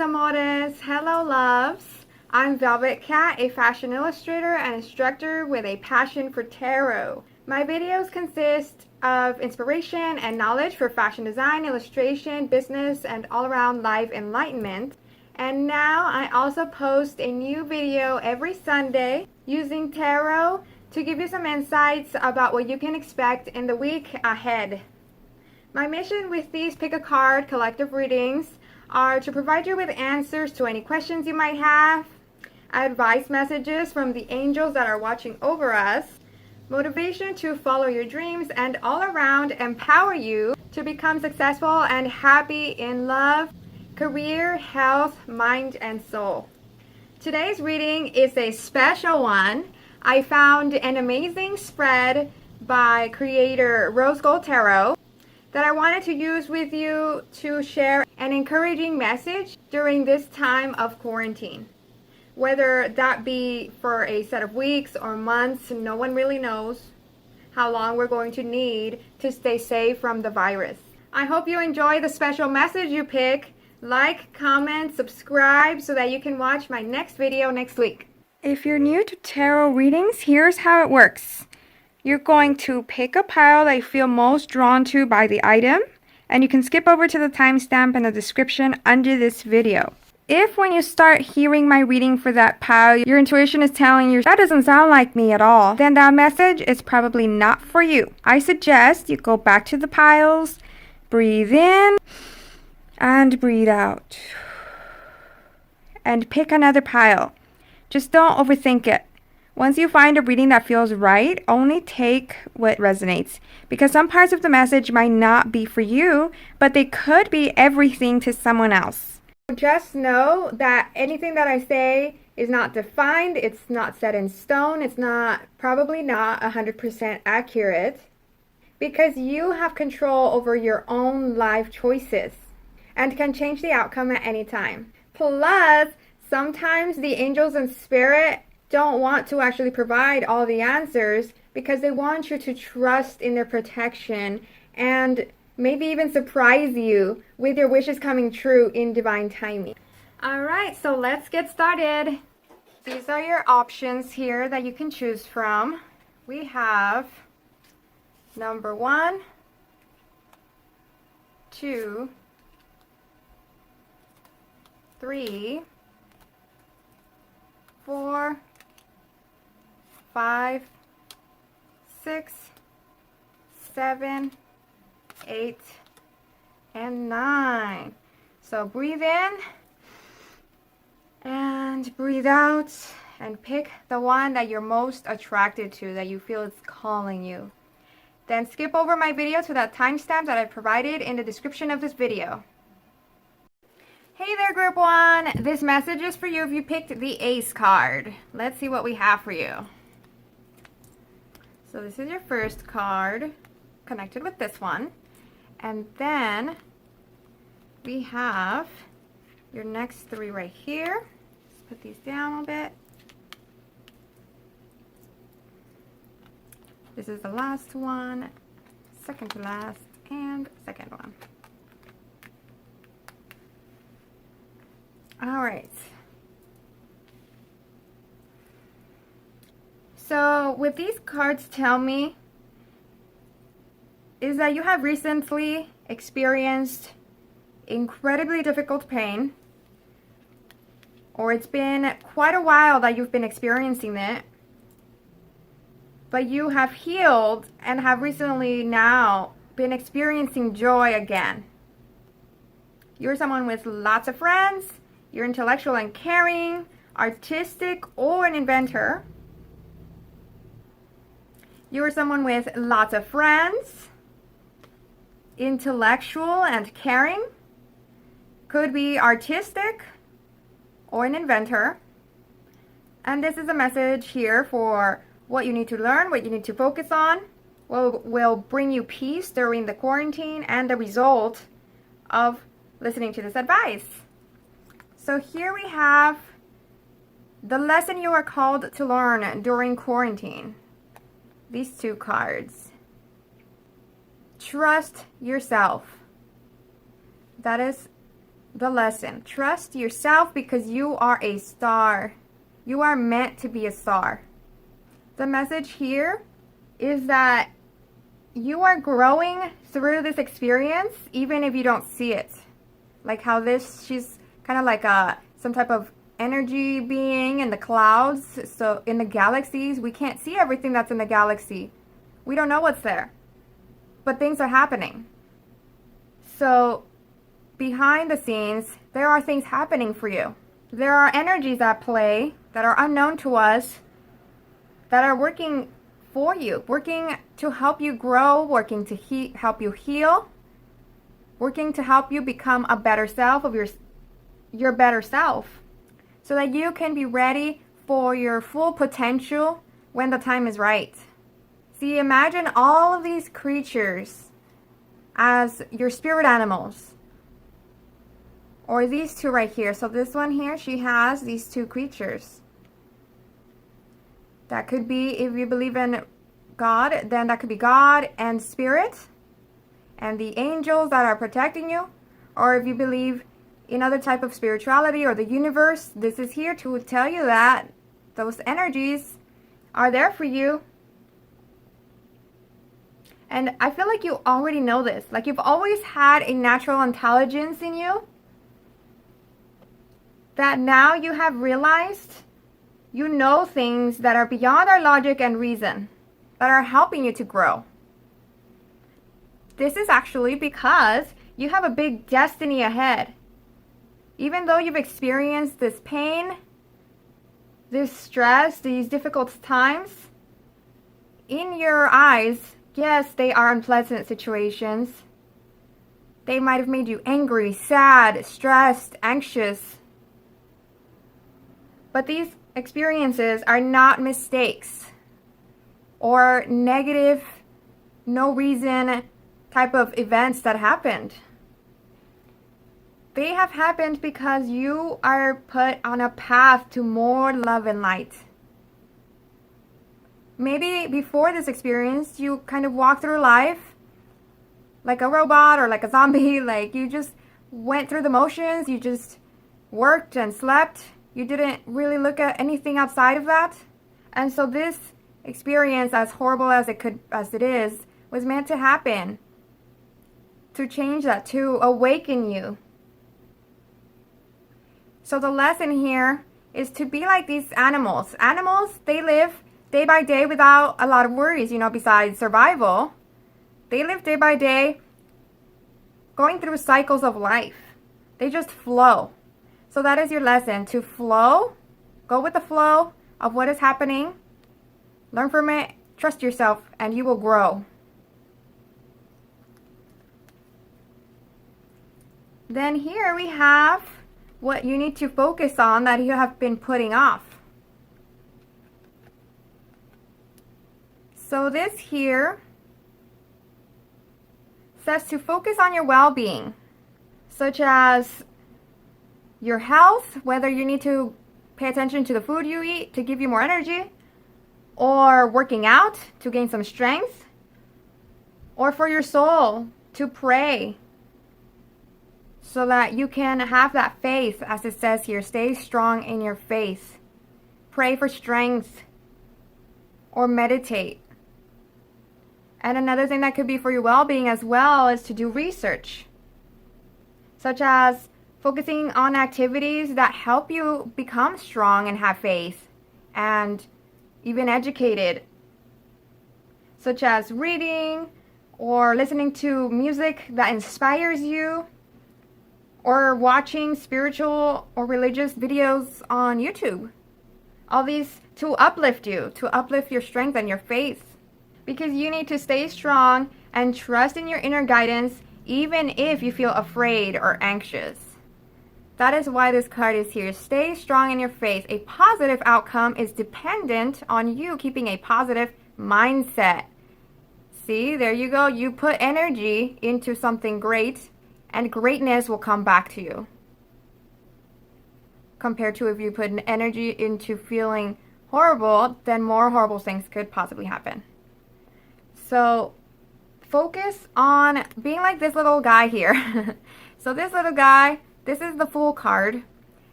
amores, hello loves. I'm Velvet Cat, a fashion illustrator and instructor with a passion for tarot. My videos consist of inspiration and knowledge for fashion design, illustration, business, and all-around life enlightenment. And now I also post a new video every Sunday using tarot to give you some insights about what you can expect in the week ahead. My mission with these pick a card collective readings are to provide you with answers to any questions you might have, advice messages from the angels that are watching over us, motivation to follow your dreams, and all around empower you to become successful and happy in love, career, health, mind, and soul. Today's reading is a special one. I found an amazing spread by creator Rose Gold Tarot that I wanted to use with you to share an encouraging message during this time of quarantine. Whether that be for a set of weeks or months, no one really knows how long we're going to need to stay safe from the virus. I hope you enjoy the special message you pick. Like, comment, subscribe so that you can watch my next video next week. If you're new to tarot readings, here's how it works. You're going to pick a pile that you feel most drawn to by the item, and you can skip over to the timestamp in the description under this video. If when you start hearing my reading for that pile, your intuition is telling you, that doesn't sound like me at all, then that message is probably not for you. I suggest you go back to the piles, breathe in, and breathe out. And pick another pile. Just don't overthink it. Once you find a reading that feels right, only take what resonates. Because some parts of the message might not be for you, but they could be everything to someone else. Just know that anything that I say is not defined, it's not set in stone, it's probably not 100% accurate. Because you have control over your own life choices and can change the outcome at any time. Plus, sometimes the angels and spirit don't want to actually provide all the answers because they want you to trust in their protection and maybe even surprise you with your wishes coming true in divine timing. Alright, so let's get started. These are your options here that you can choose from. We have number 1, 2, 3, 4, 5, 6, 7, 8, and 9. So breathe in and breathe out and pick the one that you're most attracted to, that you feel is calling you. Then skip over my video to that timestamp that I provided in the description of this video. Hey there, Group 1. This message is for you if you picked the Ace card. Let's see what we have for you. So this is your first card connected with this one. And then we have your next 3 right here. Let's put these down a little bit. This is the last one, second to last, and second one. All right. So what these cards tell me is that you have recently experienced incredibly difficult pain, or it's been quite a while that you've been experiencing it, but you have healed and have recently now been experiencing joy again. You're someone with lots of friends. You're intellectual and caring, artistic, or an inventor. You're someone with lots of friends, intellectual and caring, could be artistic, or an inventor. And this is a message here for what you need to learn, what you need to focus on, what will bring you peace during the quarantine, and the result of listening to this advice. So here we have the lesson you are called to learn during quarantine. These 2 cards. Trust yourself. That is The lesson: trust yourself because you are a star. You are meant to be a star. The message here is that you are growing through this experience even if you don't see it. Like how she's kind of like some type of energy being in the clouds. So in the galaxies, we can't see everything that's in the galaxy. We don't know what's there. But things are happening. So behind the scenes, there are things happening for you. There are energies at play that are unknown to us that are working for you, working to help you grow, working to help you heal, working to help you become a better self of your better self, so that you can be ready for your full potential when the time is right. See, imagine all of these creatures as your spirit animals. Or these two right here. So this one here, she has these two creatures. That could be, if you believe in God, then that could be God and spirit and the angels that are protecting you. Or if you believe in other type of spirituality or the universe, this is here to tell you that those energies are there for you. And I feel like you already know this. Like you've always had a natural intelligence in you that now you have realized you know things that are beyond our logic and reason, that are helping you to grow. This is actually because you have a big destiny ahead. Even though you've experienced this pain, this stress, these difficult times, in your eyes, yes, they are unpleasant situations. They might have made you angry, sad, stressed, anxious. But these experiences are not mistakes or negative, no reason type of events that happened. They have happened because you are put on a path to more love and light. Maybe before this experience, you kind of walked through life like a robot or like a zombie. Like you just went through the motions. You just worked and slept. You didn't really look at anything outside of that. And so this experience, as horrible as it is, was meant to happen. To change that, to awaken you. So the lesson here is to be like these animals. Animals, they live day by day without a lot of worries, besides survival. They live day by day going through cycles of life. They just flow. So that is your lesson, to flow, go with the flow of what is happening, learn from it, trust yourself, and you will grow. Then here we have what you need to focus on that you have been putting off. So this here says to focus on your well-being, such as your health, whether you need to pay attention to the food you eat to give you more energy, or working out to gain some strength, or for your soul to pray so that you can have that faith, as it says here. Stay strong in your faith. Pray for strength or meditate. And another thing that could be for your well-being as well is to do research, such as focusing on activities that help you become strong and have faith and even educated, such as reading or listening to music that inspires you, or watching spiritual or religious videos on YouTube. All these to uplift you, to uplift your strength and your faith. Because you need to stay strong and trust in your inner guidance even if you feel afraid or anxious. That is why this card is here. Stay strong in your faith. A positive outcome is dependent on you keeping a positive mindset. See, there you go. You put energy into something great, and greatness will come back to you. Compared to if you put an energy into feeling horrible, then more horrible things could possibly happen. So focus on being like this little guy here. So this little guy, This is the Fool card.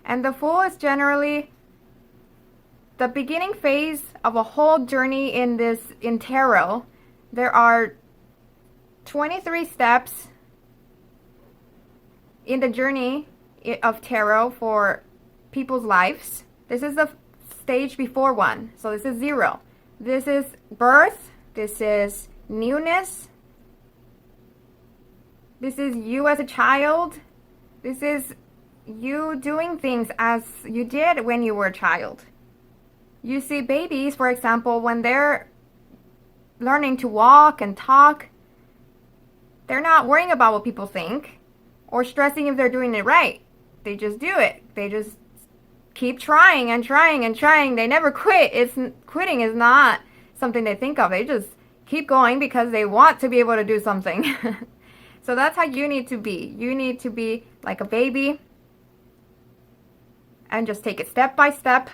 And the Fool is generally the beginning phase of a whole journey in tarot. There are 23 steps in the journey of tarot for people's lives. This is the stage before 1. So this is 0. This is birth. This is newness. This is you as a child. This is you doing things as you did when you were a child. You see babies, for example, when they're learning to walk and talk, they're not worrying about what people think or stressing if they're doing it right. They just do it. They just keep trying and trying and trying. They never quit. Quitting is not something they think of. They just keep going because they want to be able to do something. So that's how you need to be. You need to be like a baby and just take it step by step.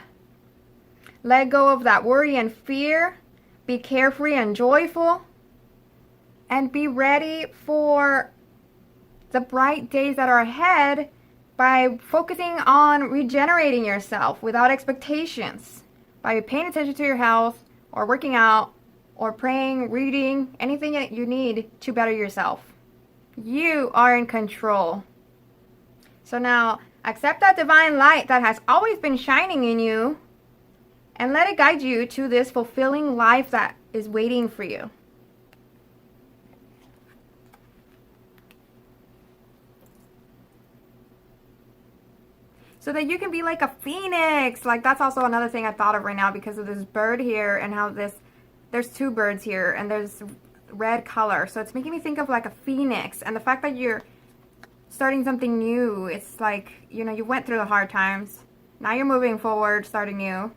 Let go of that worry and fear. Be carefree and joyful. And be ready for the bright days that are ahead by focusing on regenerating yourself without expectations. By paying attention to your health or working out or praying, reading, anything that you need to better yourself. You are in control. So now, accept that divine light that has always been shining in you and let it guide you to this fulfilling life that is waiting for you. So that you can be like a phoenix. Like, that's also another thing I thought of right now because of this bird here and how there's 2 birds here and there's red color. So it's making me think of like a phoenix, and the fact that you're starting something new. It's like, you know, you went through the hard times. Now you're moving forward, starting new.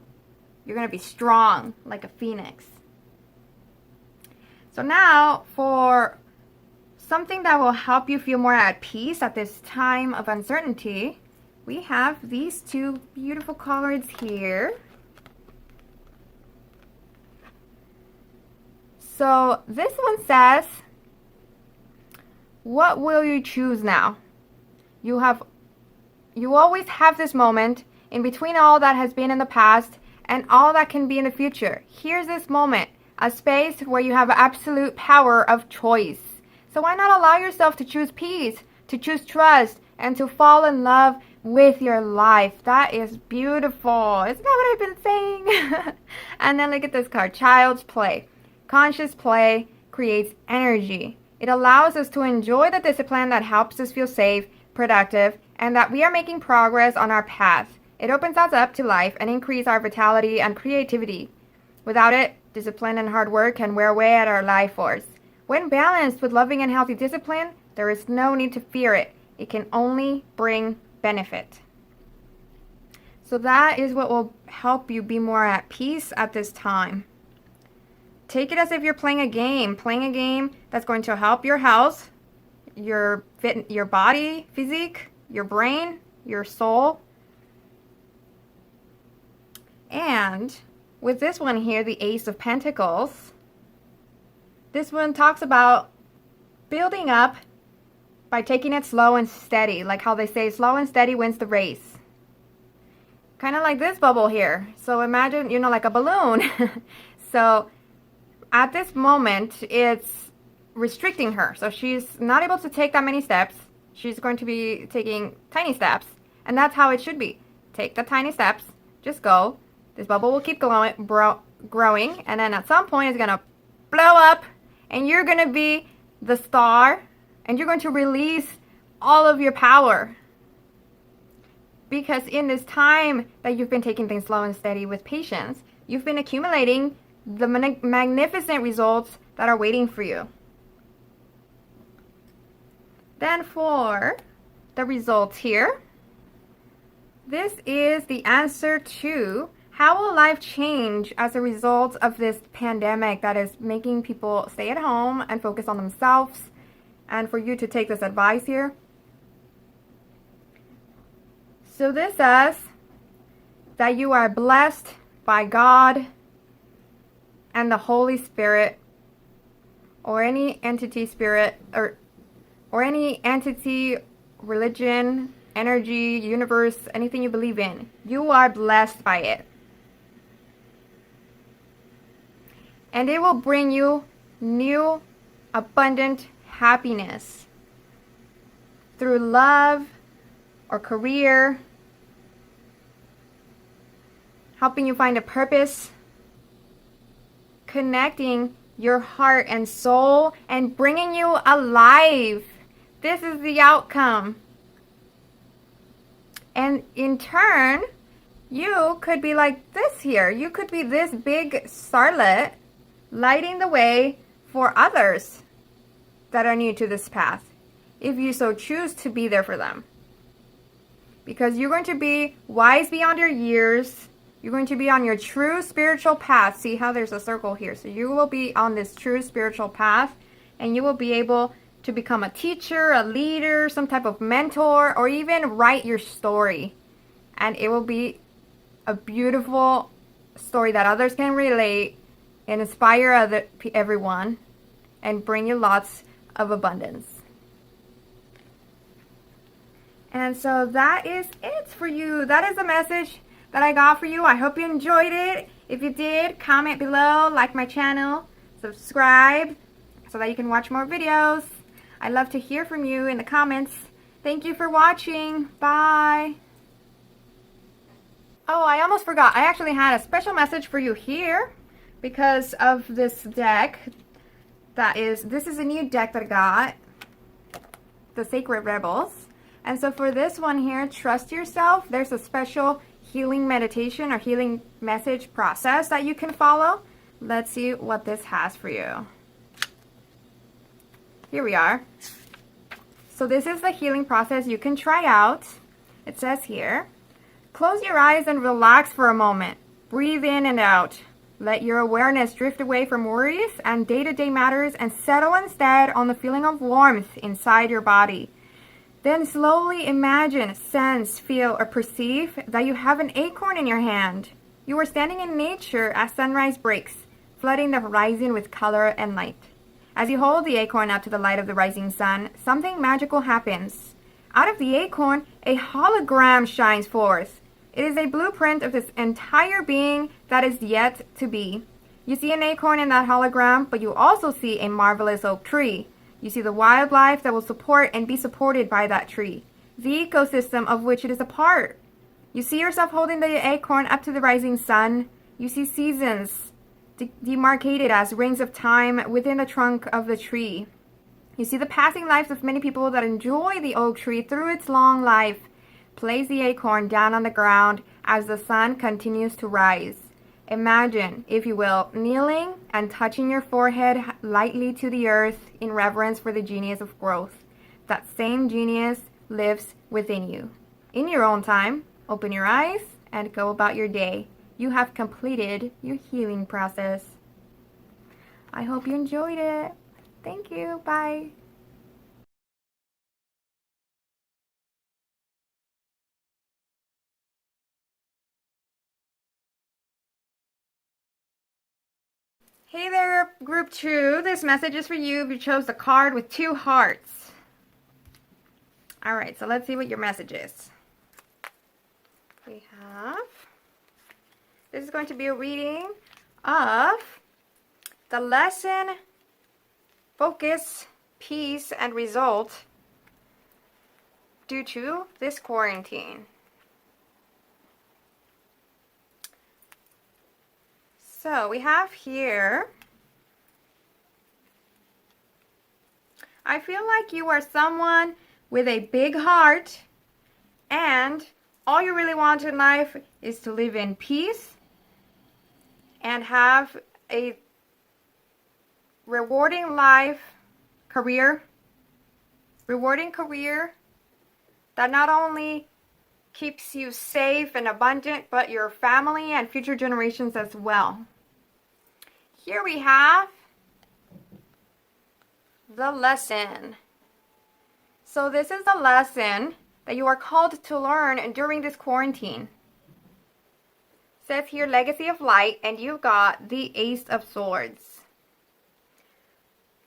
You're going to be strong like a phoenix. So now for something that will help you feel more at peace at this time of uncertainty, we have these 2 beautiful cards here. So this one says, what will you choose now? You always have this moment in between all that has been in the past and all that can be in the future. Here's this moment, a space where you have absolute power of choice. So why not allow yourself to choose peace, to choose trust, and to fall in love with your life? That is beautiful. Isn't that what I've been saying? And then look at this card, Child's Play. Conscious play creates energy. It allows us to enjoy the discipline that helps us feel safe, productive, and that we are making progress on our path. It opens us up to life and increases our vitality and creativity. Without it, discipline and hard work can wear away at our life force. When balanced with loving and healthy discipline, there is no need to fear it. It can only bring benefit. So that is what will help you be more at peace at this time. Take it as if you're playing a game that's going to help your health, your body, physique, your brain, your soul. And with this one here, the Ace of Pentacles, this one talks about building up by taking it slow and steady, like how they say slow and steady wins the race. Kind of like this bubble here. So imagine, like a balloon. So at this moment, it's restricting her. So she's not able to take that many steps. She's going to be taking tiny steps. And that's how it should be. Take the tiny steps. Just go. This bubble will keep growing. And then at some point, it's going to blow up. And you're going to be the star. And you're going to release all of your power. Because in this time that you've been taking things slow and steady with patience, you've been accumulating the magnificent results that are waiting for you. Then for the results here, this is the answer to how will life change as a result of this pandemic that is making people stay at home and focus on themselves, and for you to take this advice here. So this says that you are blessed by God and the Holy Spirit, or any entity spirit, or any entity, religion, energy, universe, anything you believe in. You are blessed by it. And it will bring you new, abundant happiness through love or career, helping you find a purpose, connecting your heart and soul, and bringing you alive. This is the outcome. And in turn, you could be like this here. You could be this big starlet lighting the way for others that are new to this path, if you so choose to be there for them. Because you're going to be wise beyond your years. You're going to be on your true spiritual path. See how there's a circle here. So you will be on this true spiritual path, and you will be able to become a teacher, a leader, some type of mentor, or even write your story. And it will be a beautiful story that others can relate and inspire everyone and bring you lots of abundance. And so that is it for you. That is the message that I got for you. I hope you enjoyed it. If you did, comment below, like my channel, subscribe so that you can watch more videos. I love to hear from you in the comments. Thank you for watching. Bye. Oh, I almost forgot. I actually had a special message for you here because of this deck. This is a new deck that I got, the Sacred Rebels. And so for this one here, Trust Yourself, there's a special healing meditation or healing message process that you can follow. Let's see what this has for you. Here we are. So this is the healing process you can try out. It says here, close your eyes and relax for a moment. Breathe in and out. Let your awareness drift away from worries and day-to-day matters and settle instead on the feeling of warmth inside your body. Then slowly imagine, sense, feel, or perceive that you have an acorn in your hand. You are standing in nature as sunrise breaks, flooding the horizon with color and light. As you hold the acorn up to the light of the rising sun, something magical happens. Out of the acorn, a hologram shines forth. It is a blueprint of this entire being that is yet to be. You see an acorn in that hologram, but you also see a marvelous oak tree. You see the wildlife that will support and be supported by that tree, the ecosystem of which it is a part. You see yourself holding the acorn up to the rising sun. You see seasons demarcated as rings of time within the trunk of the tree. You see the passing lives of many people that enjoy the oak tree through its long life. Place the acorn down on the ground as the sun continues to rise. Imagine, if you will, kneeling and touching your forehead lightly to the earth in reverence for the genius of growth. That same genius lives within you. In your own time, open your eyes and go about your day. You have completed your healing process. I hope you enjoyed it. Thank you. Bye. Hey there, group 2. This message is for you if you chose the card with 2 hearts. Alright, so let's see what your message is. We have... This is going to be a reading of the lesson, focus, peace, and result due to this quarantine. So we have here, I feel like you are someone with a big heart and all you really want in life is to live in peace and have a rewarding rewarding career that not only keeps you safe and abundant, but your family and future generations as well. Here we have the lesson. So this is the lesson that you are called to learn during this quarantine. It says here, Legacy of Light, and you've got the Ace of Swords.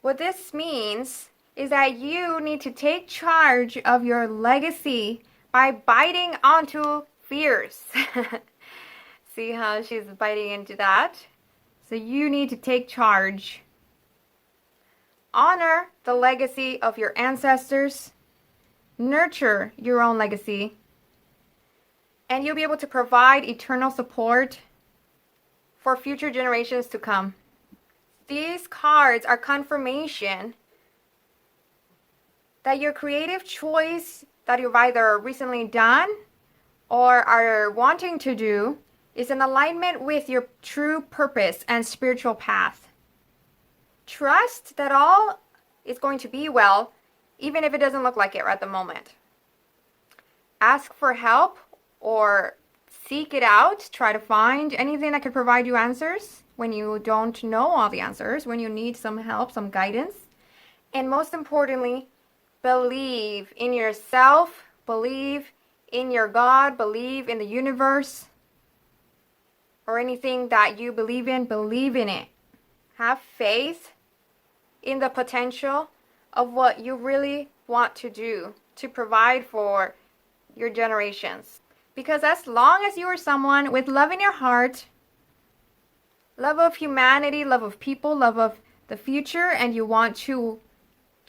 What this means is that you need to take charge of your legacy by biting onto fears. See how she's biting into that? So you need to take charge. Honor the legacy of your ancestors. Nurture your own legacy. And you'll be able to provide eternal support for future generations to come. These cards are confirmation that your creative choice that you've either recently done or are wanting to do is in alignment with your true purpose and spiritual path. Trust that all is going to be well, even if it doesn't look like it at the moment. Ask for help or seek it out. Try to find anything that could provide you answers when you don't know all the answers, when you need some help, some guidance. And most importantly, believe in yourself, believe in your God, believe in the universe, or anything that you believe in it. Have faith in the potential of what you really want to do to provide for your generations. Because as long as you are someone with love in your heart, love of humanity, love of people, love of the future, and you want to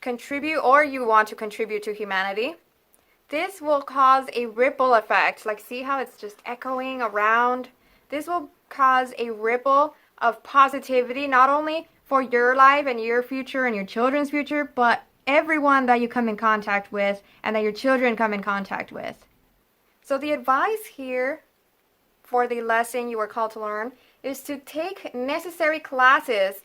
contribute to humanity, this will cause a ripple effect. Like, see how it's just echoing around? This will cause a ripple of positivity, not only for your life and your future and your children's future, but everyone that you come in contact with and that your children come in contact with. So the advice here for the lesson you are called to learn is to take necessary classes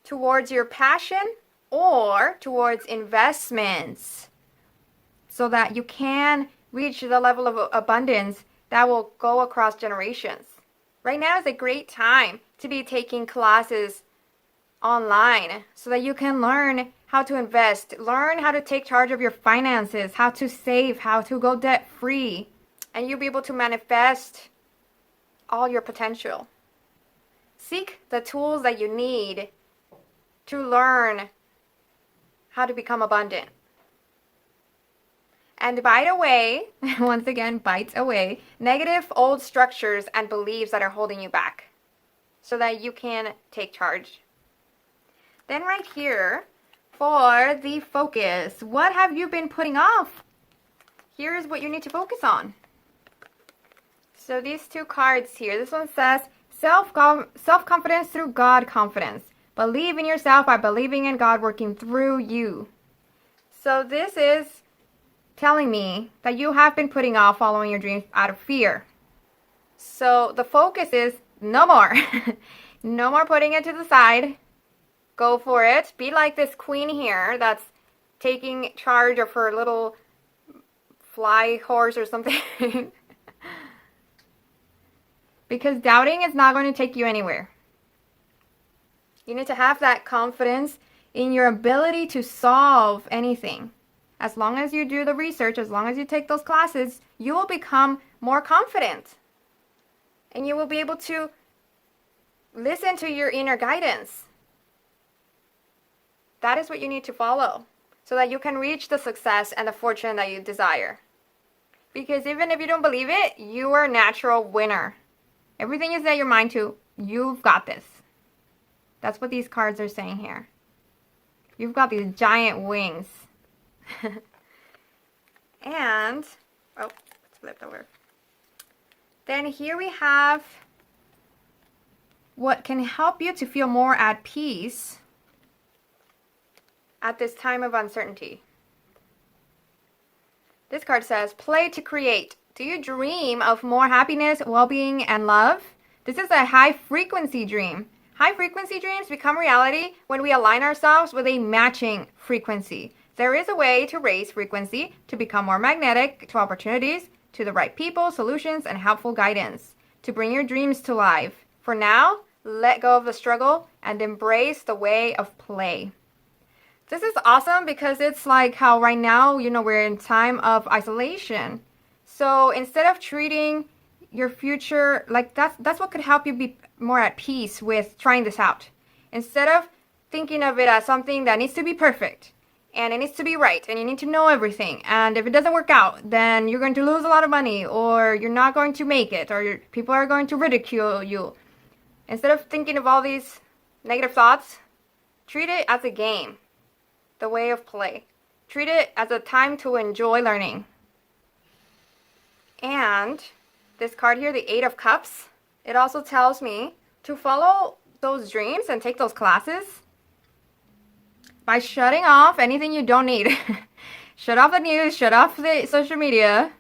towards your passion or towards investments so that you can reach the level of abundance that will go across generations. Right now is a great time to be taking classes online so that you can learn how to invest, learn how to take charge of your finances, how to save, how to go debt free, and you'll be able to manifest all your potential. Seek the tools that you need to learn how to become abundant. And bite away, once again, bites away, negative old structures and beliefs that are holding you back so that you can take charge. Then right here, for the focus, what have you been putting off? Here's what you need to focus on. So these two cards here, this one says, self-confidence through God confidence. Believe in yourself by believing in God working through you. So this is telling me that you have been putting off following your dreams out of fear. So the focus is no more. No more putting it to the side. Go for it. Be like this queen here that's taking charge of her little fly horse or something. Because doubting is not going to take you anywhere. You need to have that confidence in your ability to solve anything. As long as you do the research, as long as you take those classes, you will become more confident. And you will be able to listen to your inner guidance. That is what you need to follow so that you can reach the success and the fortune that you desire. Because even if you don't believe it, you are a natural winner. Everything you set your mind to, you've got this. That's what these cards are saying here. You've got these giant wings. And, oh, it's flipped over. Then here we have what can help you to feel more at peace at this time of uncertainty. This card says, play to create. Do you dream of more happiness, well-being, and love? This is a high-frequency dream. High-frequency dreams become reality when we align ourselves with a matching frequency. There is a way to raise frequency to become more magnetic to opportunities, to the right people, solutions, and helpful guidance to bring your dreams to life. For now, let go of the struggle and embrace the way of play. This is awesome because it's like how right now, we're in time of isolation. So instead of treating your future, like that's what could help you be more at peace with trying this out. Instead of thinking of it as something that needs to be perfect and it needs to be right, and you need to know everything. And if it doesn't work out, then you're going to lose a lot of money, or you're not going to make it, or people are going to ridicule you. Instead of thinking of all these negative thoughts, treat it as a game, the way of play. Treat it as a time to enjoy learning. And this card here, the Eight of Cups, it also tells me to follow those dreams and take those classes by shutting off anything you don't need. Shut off the news, shut off the social media,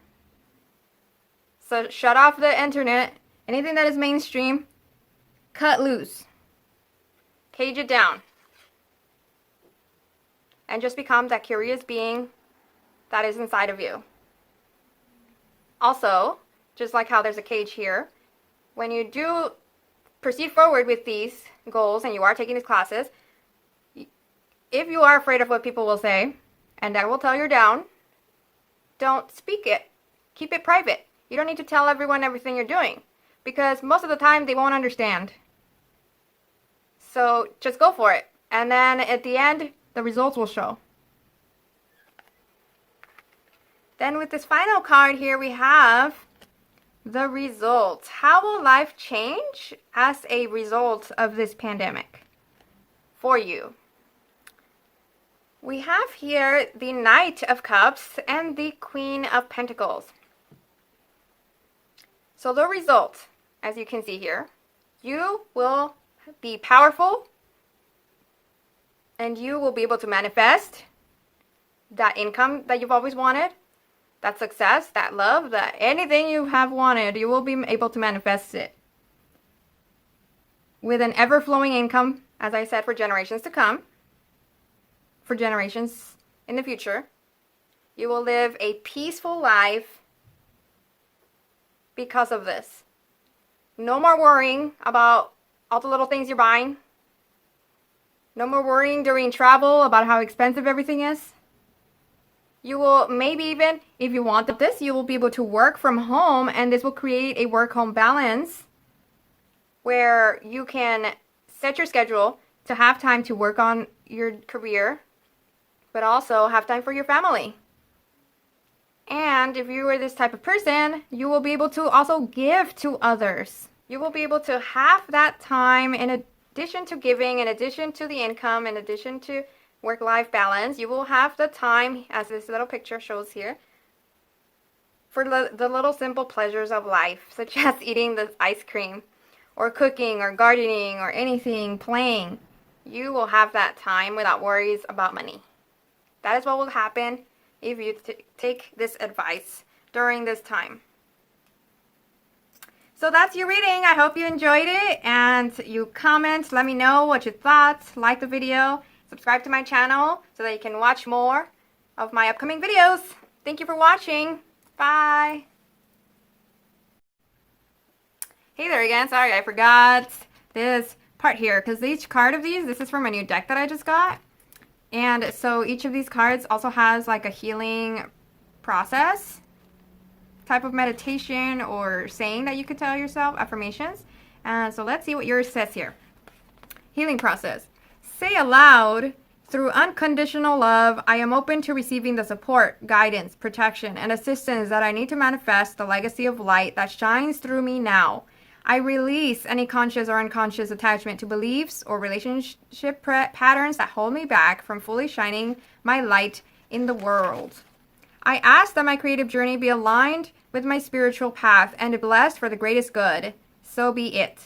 so shut off the internet, anything that is mainstream, cut loose, cage it down, and just become that curious being that is inside of you. Also, just like how there's a cage here, when you do proceed forward with these goals and you are taking these classes, if you are afraid of what people will say, and that will tell you down, don't speak it. Keep it private. You don't need to tell everyone everything you're doing, because most of the time they won't understand. So just go for it. And then at the end, the results will show. Then with this final card here, we have the results. How will life change as a result of this pandemic for you? We have here the Knight of Cups and the Queen of Pentacles. So the result, as you can see here, you will be powerful and you will be able to manifest that income that you've always wanted, that success, that love, that anything you have wanted, you will be able to manifest it with an ever-flowing income, as I said, for generations to come. For generations in the future, you will live a peaceful life because of this. No more worrying about all the little things you're buying. No more worrying during travel about how expensive everything is. You will maybe even, if you want this, you will be able to work from home, and this will create a work-home balance where you can set your schedule to have time to work on your career, but also have time for your family. And if you are this type of person, you will be able to also give to others. You will be able to have that time in addition to giving, in addition to the income, in addition to work-life balance. You will have the time, as this little picture shows here, for the little simple pleasures of life, such as eating the ice cream, or cooking, or gardening, or anything, playing. You will have that time without worries about money. That is what will happen if you take this advice during this time. So that's your reading. I hope you enjoyed it, and you comment, let me know what you thought, like the video, subscribe to my channel so that you can watch more of my upcoming videos. Thank you for watching. Bye. Hey there again. Sorry, I forgot this part here, because each card of these, this is from a new deck that I just got. And so each of these cards also has like a healing process type of meditation or saying that you could tell yourself, affirmations. So let's see what yours says here. Healing process. Say aloud, through unconditional love, I am open to receiving the support, guidance, protection, and assistance that I need to manifest the legacy of light that shines through me now. I release any conscious or unconscious attachment to beliefs or relationship patterns that hold me back from fully shining my light in the world. I ask that my creative journey be aligned with my spiritual path and blessed for the greatest good. So be it.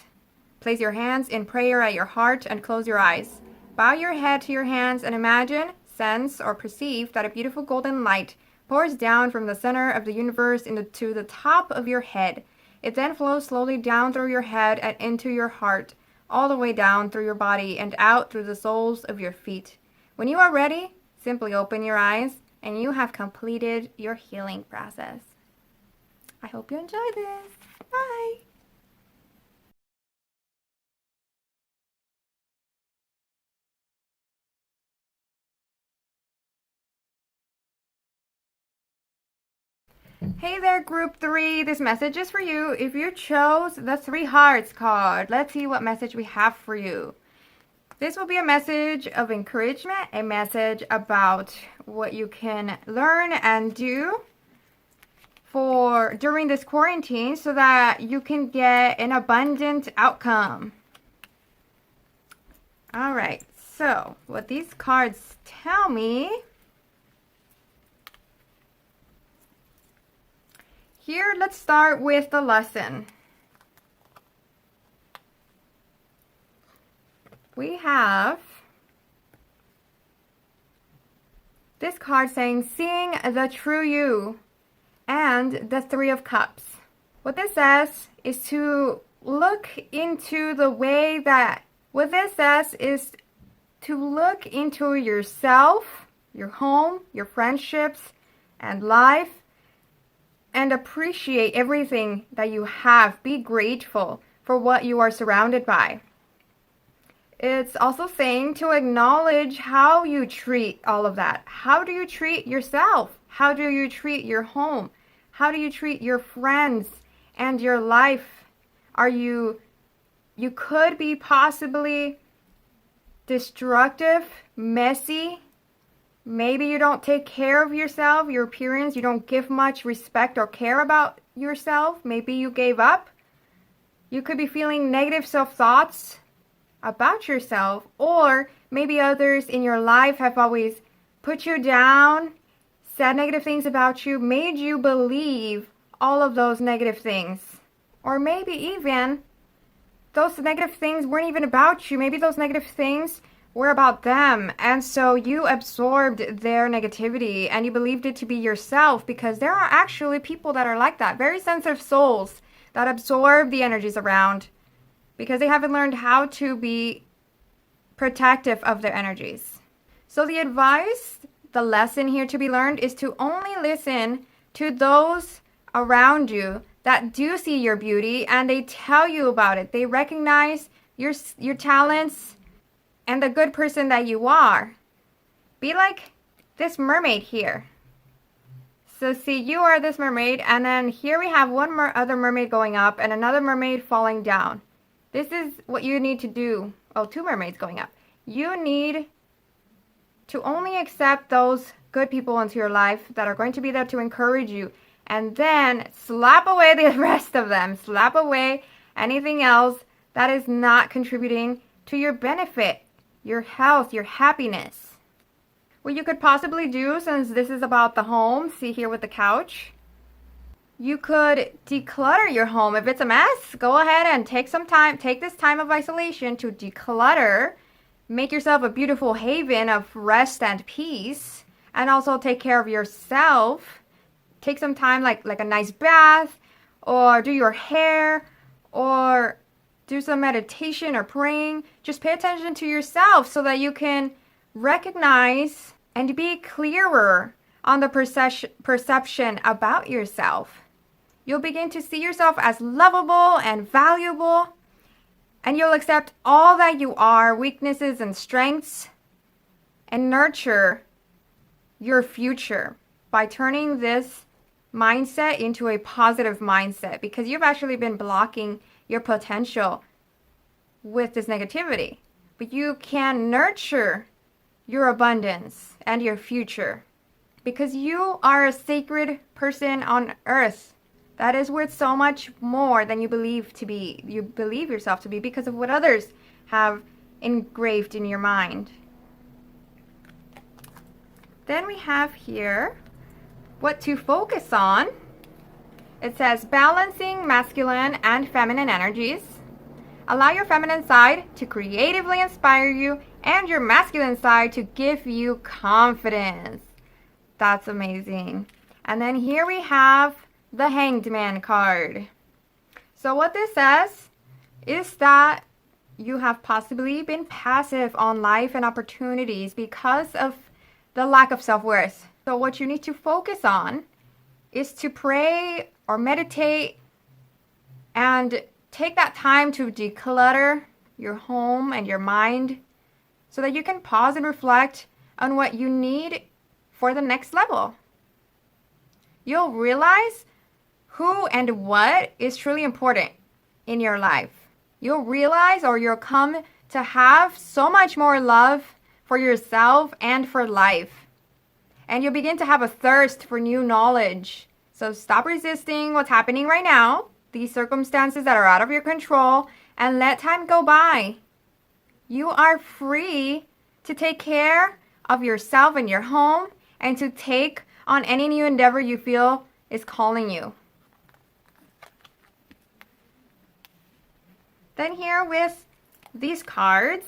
Place your hands in prayer at your heart and close your eyes. Bow your head to your hands and imagine, sense, or perceive that a beautiful golden light pours down from the center of the universe to the top of your head. It then flows slowly down through your head and into your heart, all the way down through your body and out through the soles of your feet. When you are ready, simply open your eyes and you have completed your healing process. I hope you enjoyed this. Bye. Hey there, group 3. This message is for you. If you chose the 3 Hearts card, let's see what message we have for you. This will be a message of encouragement, a message about what you can learn and do for during this quarantine so that you can get an abundant outcome. All right, so what these cards tell me here, let's start with the lesson. We have this card saying, seeing the true you, and the Three of Cups. What this says is to look into the way that, what this says is to look into yourself, your home, your friendships, and life, and appreciate everything that you have. Be grateful for what you are surrounded by. It's also saying to acknowledge how you treat all of that. How do you treat yourself? How do you treat your home? How do you treat your friends and your life? You could be possibly destructive, messy. Maybe you don't take care of yourself, your appearance. You don't give much respect or care about yourself. Maybe you gave up. You could be feeling negative self-thoughts about yourself, or maybe others in your life have always put you down, said negative things about you, made you believe all of those negative things. Or maybe even those negative things weren't even about you. Maybe those negative things were about them, and so you absorbed their negativity and you believed it to be yourself, because there are actually people that are like that, very sensitive souls that absorb the energies around because they haven't learned how to be protective of their energies. So the advice, the lesson here to be learned is to only listen to those around you that do see your beauty and they tell you about it. They recognize your talents and the good person that you are. Be like this mermaid here. So see, you are this mermaid, and then here we have one other mermaid going up and another mermaid falling down. This is what you need to do. Oh, two mermaids going up. You need to only accept those good people into your life that are going to be there to encourage you, and then slap away the rest of them. Slap away anything else that is not contributing to your benefit, your health, your happiness. What you could possibly do, since this is about the home, see here with the couch, you could declutter your home. If it's a mess, go ahead and take this time of isolation to declutter. Make yourself a beautiful haven of rest and peace, and also take care of yourself. Take some time, like a nice bath, or do your hair, or do some meditation or praying. Just pay attention to yourself so that you can recognize and be clearer on the perception about yourself. You'll begin to see yourself as lovable and valuable, and you'll accept all that you are, weaknesses and strengths, and nurture your future by turning this mindset into a positive mindset, because you've actually been blocking your potential with this negativity. But you can nurture your abundance and your future, because you are a sacred person on earth that is worth so much more than you believe yourself to be, because of what others have engraved in your mind. Then we have here what to focus on. It says balancing masculine and feminine energies. Allow your feminine side to creatively inspire you and your masculine side to give you confidence. That's amazing. And then here we have the Hanged Man card. So what this says is that you have possibly been passive on life and opportunities because of the lack of self-worth. So what you need to focus on is to pray or meditate and take that time to declutter your home and your mind so that you can pause and reflect on what you need for the next level. You'll realize who and what is truly important in your life. You'll realize, or you'll come to have so much more love for yourself and for life. And you'll begin to have a thirst for new knowledge. So stop resisting what's happening right now, these circumstances that are out of your control, and let time go by. You are free to take care of yourself and your home and to take on any new endeavor you feel is calling you. Then here with these cards,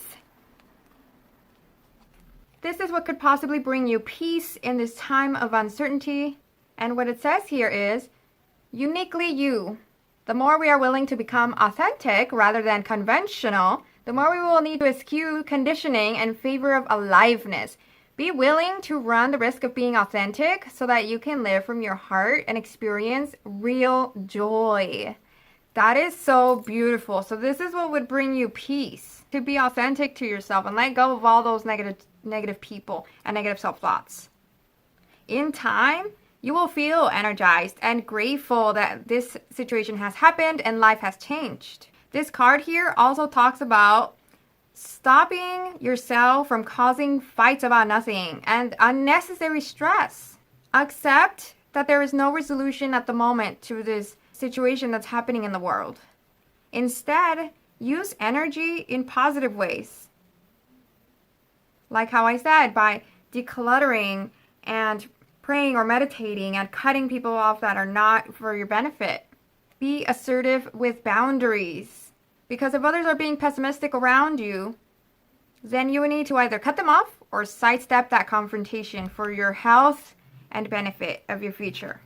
this is what could possibly bring you peace in this time of uncertainty. And what it says here is, uniquely you. The more we are willing to become authentic rather than conventional, the more we will need to eschew conditioning in favor of aliveness. Be willing to run the risk of being authentic so that you can live from your heart and experience real joy. That is so beautiful. So this is what would bring you peace. To be authentic to yourself and let go of all those negative people and negative self-thoughts. In time, you will feel energized and grateful that this situation has happened and life has changed. This card here also talks about stopping yourself from causing fights about nothing and unnecessary stress. Accept that there is no resolution at the moment to this situation that's happening in the world. Instead, use energy in positive ways. Like how I said, by decluttering and praying or meditating and cutting people off that are not for your benefit. Be assertive with boundaries. Because if others are being pessimistic around you, then you will need to either cut them off or sidestep that confrontation for your health and benefit of your future.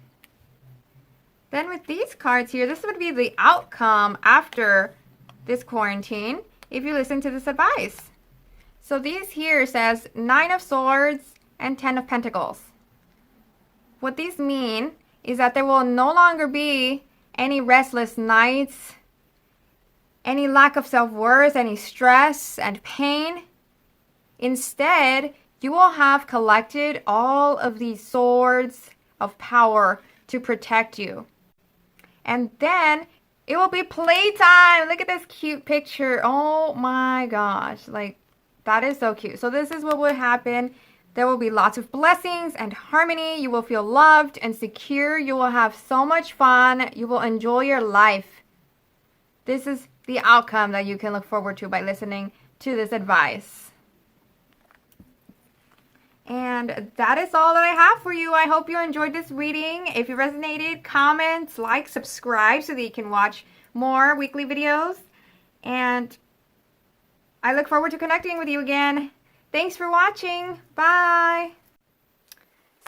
Then with these cards here, this would be the outcome after this quarantine if you listen to this advice. So these here says 9 of Swords and 10 of Pentacles. What these mean is that there will no longer be any restless nights, any lack of self-worth, any stress and pain. Instead, you will have collected all of these swords of power to protect you. And then it will be playtime. Look at this cute picture. Oh my gosh. Like, that is so cute. So this is what would happen. There will be lots of blessings and harmony. You will feel loved and secure. You will have so much fun. You will enjoy your life. This is the outcome that you can look forward to by listening to this advice. And that is all that I have for you. I hope you enjoyed this reading. If you resonated, comment, like, subscribe so that you can watch more weekly videos. And I look forward to connecting with you again. Thanks for watching. Bye.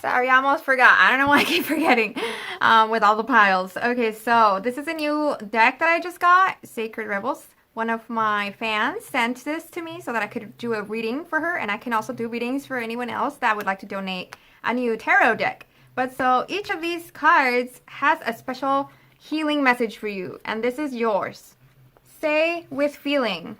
Sorry, I almost forgot. I don't know why I keep forgetting with all the piles. Okay, so this is a new deck that I just got, Sacred Rebels. One of my fans sent this to me so that I could do a reading for her, and I can also do readings for anyone else that would like to donate a new tarot deck. But so each of these cards has a special healing message for you, and this is yours. Say with feeling,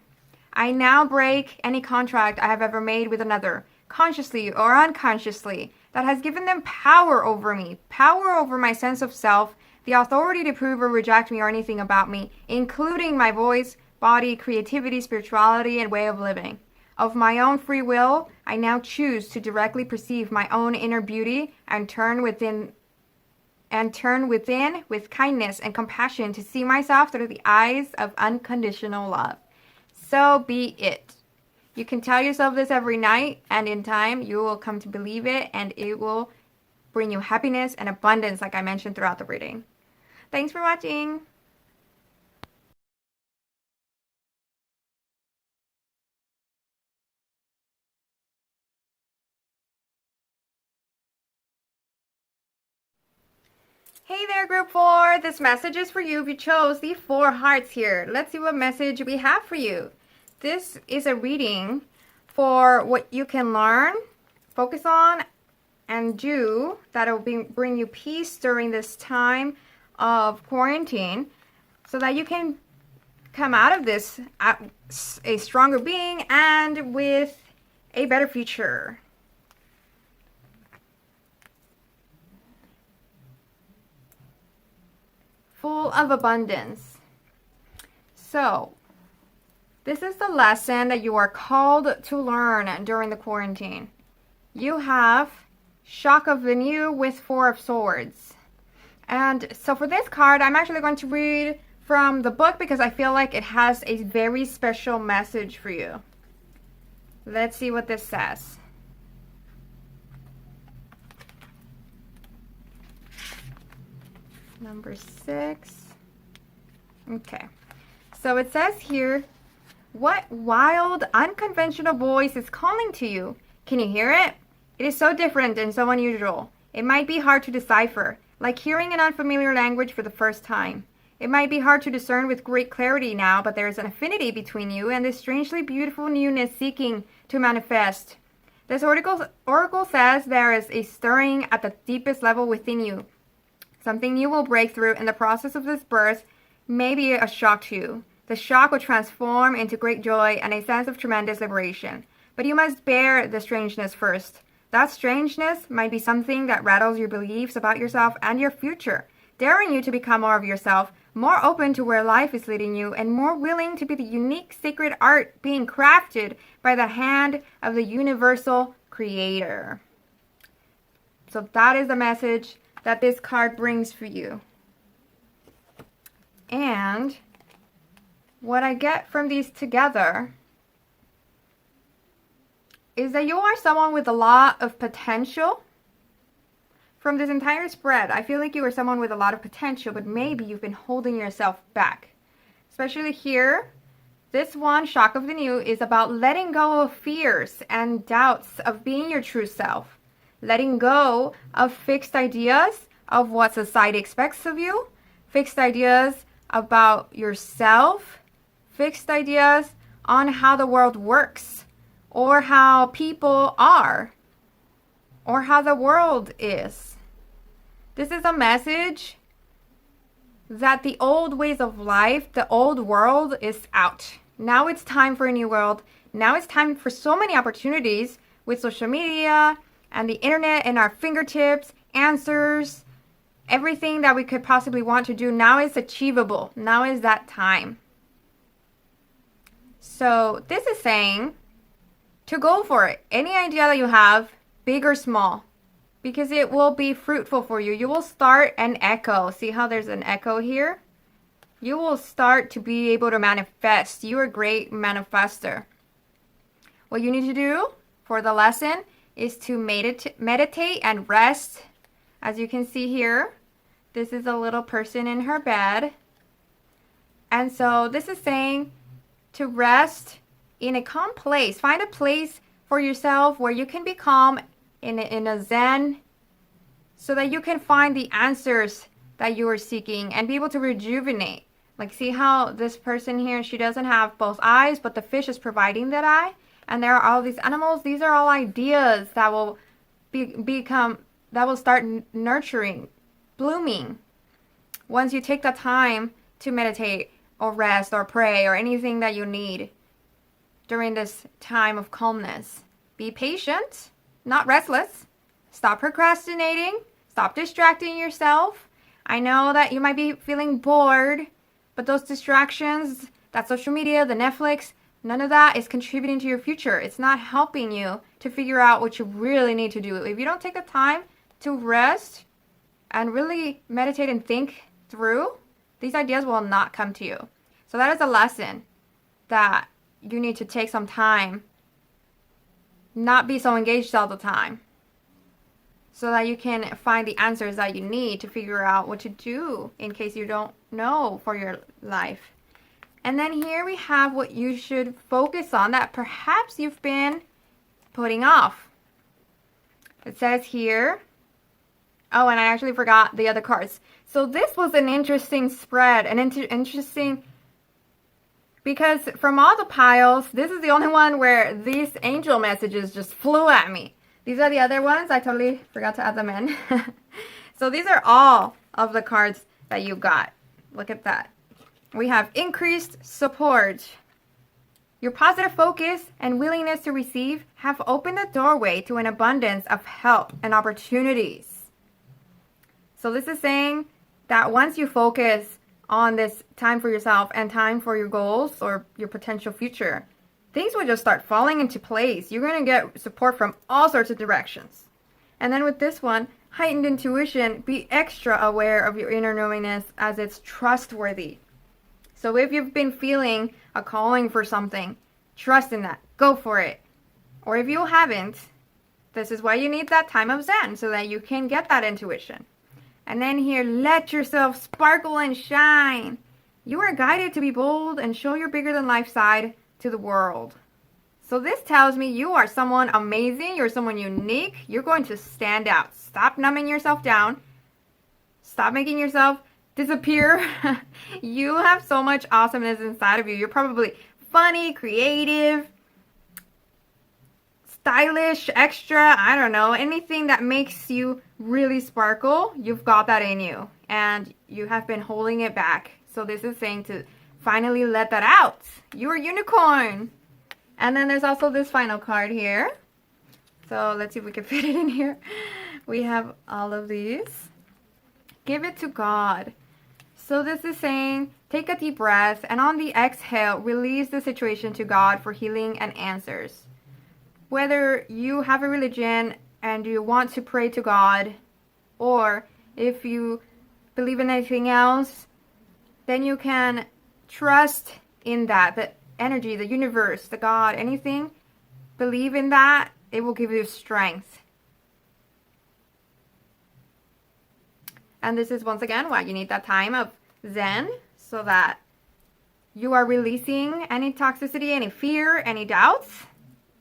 I now break any contract I have ever made with another, consciously or unconsciously, that has given them power over me, power over my sense of self, the authority to prove or reject me or anything about me, including my voice, body, creativity, spirituality, and way of living. Of my own free will, I now choose to directly perceive my own inner beauty and turn within with kindness and compassion to see myself through the eyes of unconditional love. So be it. You can tell yourself this every night, and in time, you will come to believe it, and it will bring you happiness and abundance, like I mentioned throughout the reading. Thanks for watching. Hey there, Group 4. This message is for you if you chose the 4 hearts here. Let's see what message we have for you. This is a reading for what you can learn, focus on, and do that will bring you peace during this time of quarantine so that you can come out of this a stronger being and with a better future. Full of abundance. So, This is the lesson that you are called to learn during the quarantine. You have Shock of the New with Four of Swords. And so for this card, I'm actually going to read from the book because I feel like it has a very special message for you. Let's see what this says. Number 6. Okay. So it says here, what wild, unconventional voice is calling to you? Can you hear it? It is so different and so unusual. It might be hard to decipher, like hearing an unfamiliar language for the first time. It might be hard to discern with great clarity now, but there is an affinity between you and this strangely beautiful newness seeking to manifest. This oracle says there is a stirring at the deepest level within you. Something new will break through, and the process of this birth may be a shock to you. The shock will transform into great joy and a sense of tremendous liberation. But you must bear the strangeness first. That strangeness might be something that rattles your beliefs about yourself and your future, daring you to become more of yourself, more open to where life is leading you, and more willing to be the unique sacred art being crafted by the hand of the universal creator. So that is the message that this card brings for you. And what I get from these together is that you are someone with a lot of potential. From this entire spread, I feel like you are someone with a lot of potential, but maybe you've been holding yourself back. Especially here, this one, Shock of the New, is about letting go of fears and doubts of being your true self. Letting go of fixed ideas of what society expects of you, fixed ideas about yourself, fixed ideas on how the world works, or how people are, or how the world is. This is a message that the old ways of life, the old world is out. Now it's time for a new world. Now it's time for so many opportunities with social media and the internet in our fingertips, answers, everything that we could possibly want to do now is achievable. Now is that time. So this is saying to go for it. Any idea that you have, big or small, because it will be fruitful for you. You will start an echo. See how there's an echo here? You will start to be able to manifest. You're a great manifester. What you need to do for the lesson is to meditate and rest. As you can see here, this is a little person in her bed. And so this is saying to rest in a calm place. Find a place for yourself where you can be calm in a zen, so that you can find the answers that you are seeking and be able to rejuvenate. Like, see how this person here, she doesn't have both eyes, but the fish is providing that eye. And there are all these animals. These are all ideas that will that will start nurturing, blooming. Once you take the time to meditate or rest or pray or anything that you need during this time of calmness. Be patient, not restless. Stop procrastinating. Stop distracting yourself. I know that you might be feeling bored, but those distractions, that social media, the Netflix, none of that is contributing to your future. It's not helping you to figure out what you really need to do. If you don't take the time to rest and really meditate and think through, these ideas will not come to you. So that is a lesson that you need to take some time, not be so engaged all the time, so that you can find the answers that you need to figure out what to do in case you don't know for your life. And then here we have what you should focus on that perhaps you've been putting off. It says here, oh, and I actually forgot the other cards. So this was an interesting spread, an interesting, because from all the piles, this is the only one where these angel messages just flew at me. These are the other ones. I totally forgot to add them in. So these are all of the cards that you got. Look at that. We have increased support. Your positive focus and willingness to receive have opened the doorway to an abundance of help and opportunities. So this is saying that once you focus on this time for yourself and time for your goals or your potential future, things will just start falling into place. You're going to get support from all sorts of directions. And then with this one, heightened intuition, be extra aware of your inner knowingness as it's trustworthy. So if you've been feeling a calling for something, trust in that. Go for it. Or if you haven't, this is why you need that time of Zen, so that you can get that intuition. And then here, let yourself sparkle and shine. You are guided to be bold and show your bigger than life side to the world. So this tells me you are someone amazing. You're someone unique. You're going to stand out. Stop numbing yourself down. Stop making yourself disappear. You have so much awesomeness inside of you. You're probably funny, creative, stylish, extra, I don't know, anything that makes you really sparkle, you've got that in you, and you have been holding it back. So this is saying to finally let that out. You're a unicorn. And then there's also this final card here. So let's see if we can fit it in here. We have all of these. Give it to God. So this is saying, take a deep breath, and on the exhale, release the situation to God for healing and answers. Whether you have a religion and you want to pray to God, or if you believe in anything else, then you can trust in that, the energy, the universe, the God, anything. Believe in that. It will give you strength. And this is once again why you need that time of Zen, so that you are releasing any toxicity, any fear, any doubts,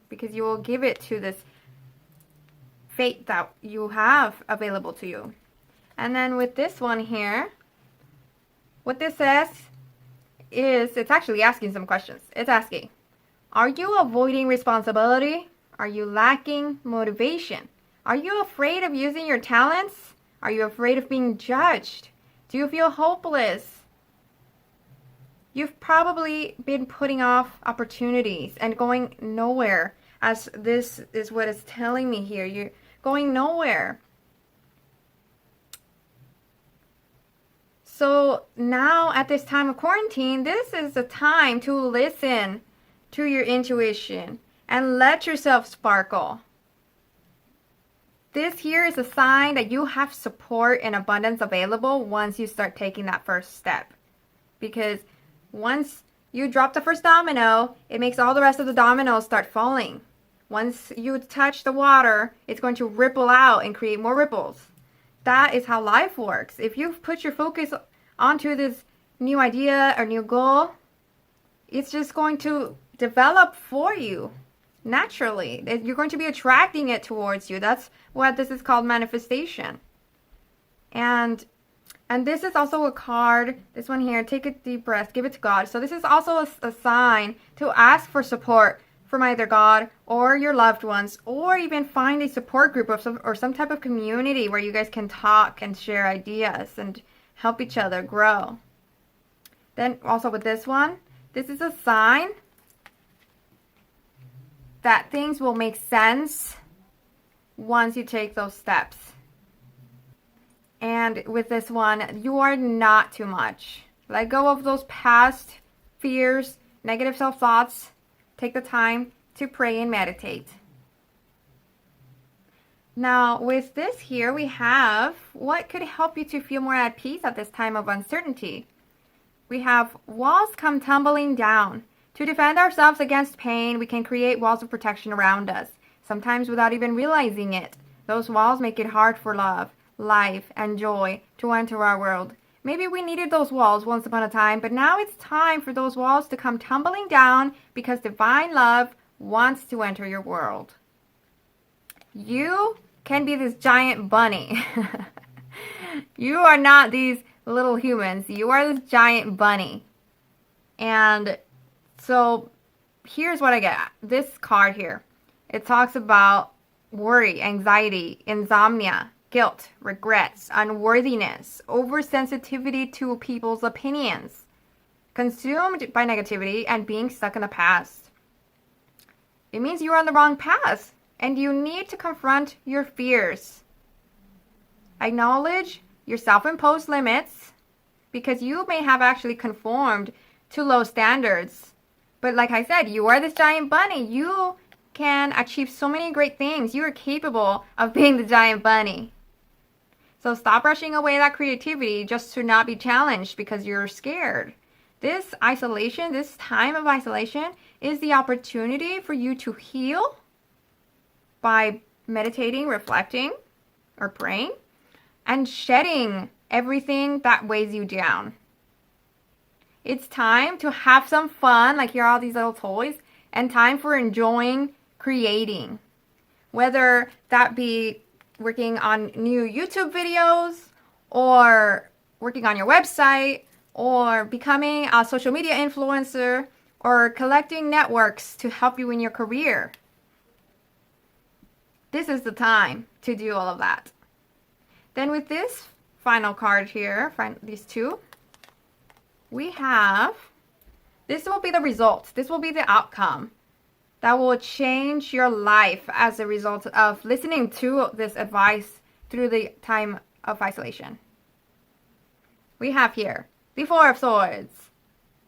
because you will give it to this fate that you have available to you. And then with this one here, what this says is, it's actually asking some questions. It's asking, are you avoiding responsibility? Are you lacking motivation? Are you afraid of using your talents? Are you afraid of being judged? Do you feel hopeless? You've probably been putting off opportunities and going nowhere, as this is what it's telling me here. You're going nowhere. So now at this time of quarantine, this is the time to listen to your intuition and let yourself sparkle. This here is a sign that you have support and abundance available once you start taking that first step. Because once you drop the first domino, it makes all the rest of the dominoes start falling. Once you touch the water, it's going to ripple out and create more ripples. That is how life works. If you put your focus onto this new idea or new goal, it's just going to develop for you naturally. You're going to be attracting it towards you. That's what this is called, manifestation. And this is also a card, this one here, take a deep breath, give it to God. So this is also a sign to ask for support from either God or your loved ones, or even find a support group or some type of community where you guys can talk and share ideas and help each other grow. Then also with this one, this is a sign that things will make sense once you take those steps. And with this one, you are not too much. Let go of those past fears, negative self-thoughts. Take the time to pray and meditate. Now, with this here, we have what could help you to feel more at peace at this time of uncertainty. We have walls come tumbling down. To defend ourselves against pain, we can create walls of protection around us, sometimes without even realizing it. Those walls make it hard for love, life, and joy to enter our world. Maybe we needed those walls once upon a time, but now it's time for those walls to come tumbling down because divine love wants to enter your world. You can be this giant bunny. You are not these little humans. You are this giant bunny. And so here's what I get. This card here, it talks about worry, anxiety, insomnia, guilt, regrets, unworthiness, oversensitivity to people's opinions, consumed by negativity, and being stuck in the past. It means you're on the wrong path, and you need to confront your fears. Acknowledge your self-imposed limits because you may have actually conformed to low standards. But like I said, you are this giant bunny. You can achieve so many great things. You are capable of being the giant bunny. So stop rushing away that creativity just to not be challenged because you're scared. This isolation, this time of isolation, is the opportunity for you to heal by meditating, reflecting, or praying, and shedding everything that weighs you down. It's time to have some fun, like here are all these little toys, and time for enjoying creating. Whether that be working on new YouTube videos, or working on your website, or becoming a social media influencer, or collecting networks to help you in your career. This is the time to do all of that. Then with this final card here, these two, we have, this will be the result. This will be the outcome that will change your life as a result of listening to this advice through the time of isolation. We have here the Four of Swords,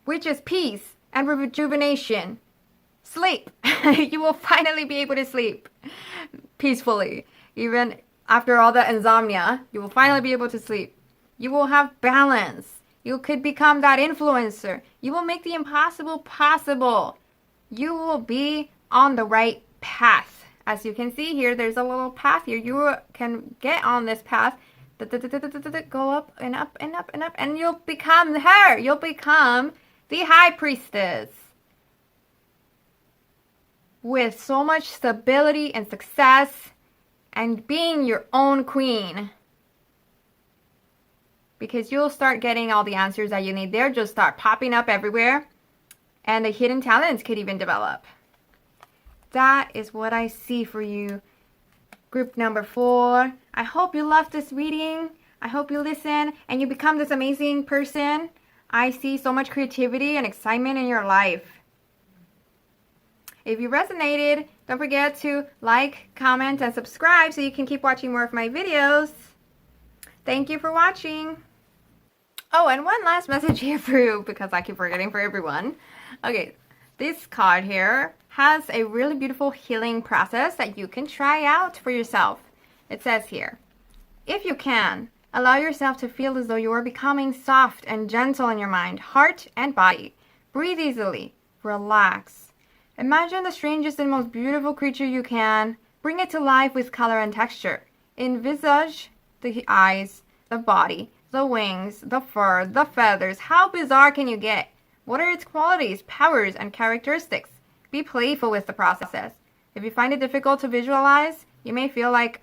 which is peace and rejuvenation. Sleep. You will finally be able to sleep peacefully. Even after all the insomnia, you will finally be able to sleep. You will have balance. You could become that influencer. You will make the impossible possible. You will be on the right path. As you can see here, there's a little path here. You can get on this path. Go up and up and up and up. And you'll become her. You'll become the High Priestess. With so much stability and success. And being your own queen. Because you'll start getting all the answers that you need. They'll just start popping up everywhere. And the hidden talents could even develop. That is what I see for you. Group number 4. I hope you love this reading. I hope you listen and you become this amazing person. I see so much creativity and excitement in your life. If you resonated, don't forget to like, comment, and subscribe so you can keep watching more of my videos. Thank you for watching. Oh, and one last message here for you because I keep forgetting for everyone. Okay, this card here has a really beautiful healing process that you can try out for yourself. It says here, if you can, allow yourself to feel as though you are becoming soft and gentle in your mind, heart, and body. Breathe easily. Relax. Imagine the strangest and most beautiful creature you can. Bring it to life with color and texture. Envisage the eyes, the body, the wings, the fur, the feathers. How bizarre can you get? What are its qualities, powers, and characteristics? Be playful with the process. If you find it difficult to visualize, you may like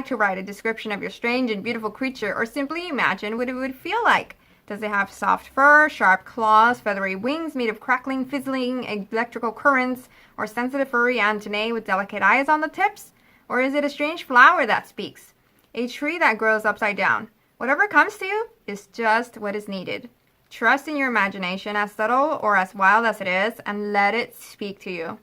to write a description of your strange and beautiful creature, or simply imagine what it would feel like. Does it have soft fur, sharp claws, feathery wings made of crackling, fizzling electrical currents, or sensitive furry antennae with delicate eyes on the tips? Or is it a strange flower that speaks? A tree that grows upside down? Whatever comes to you is just what is needed. Trust in your imagination, as subtle or as wild as it is, and let it speak to you.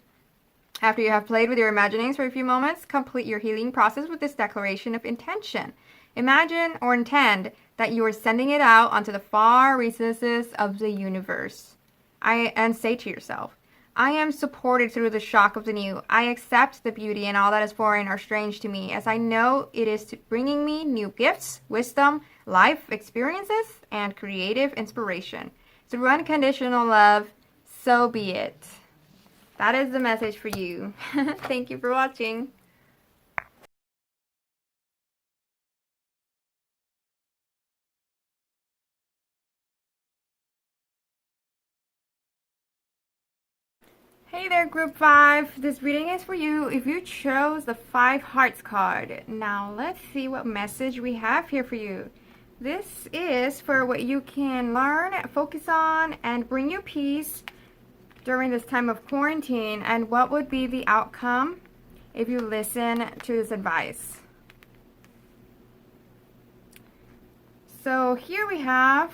After you have played with your imaginings for a few moments, complete your healing process with this declaration of intention. Imagine or intend that you are sending it out onto the far recesses of the universe. And say to yourself, I am supported through the shock of the new. I accept the beauty and all that is foreign or strange to me, as I know it is bringing me new gifts, wisdom, life experiences, and creative inspiration. Through unconditional love, so be it. That is the message for you. Thank you for watching. Hey there, Group 5. This reading is for you if you chose the 5 Hearts card. Now, let's see what message we have here for you. This is for what you can learn, focus on, and bring you peace during this time of quarantine, and what would be the outcome if you listen to this advice. So here we have,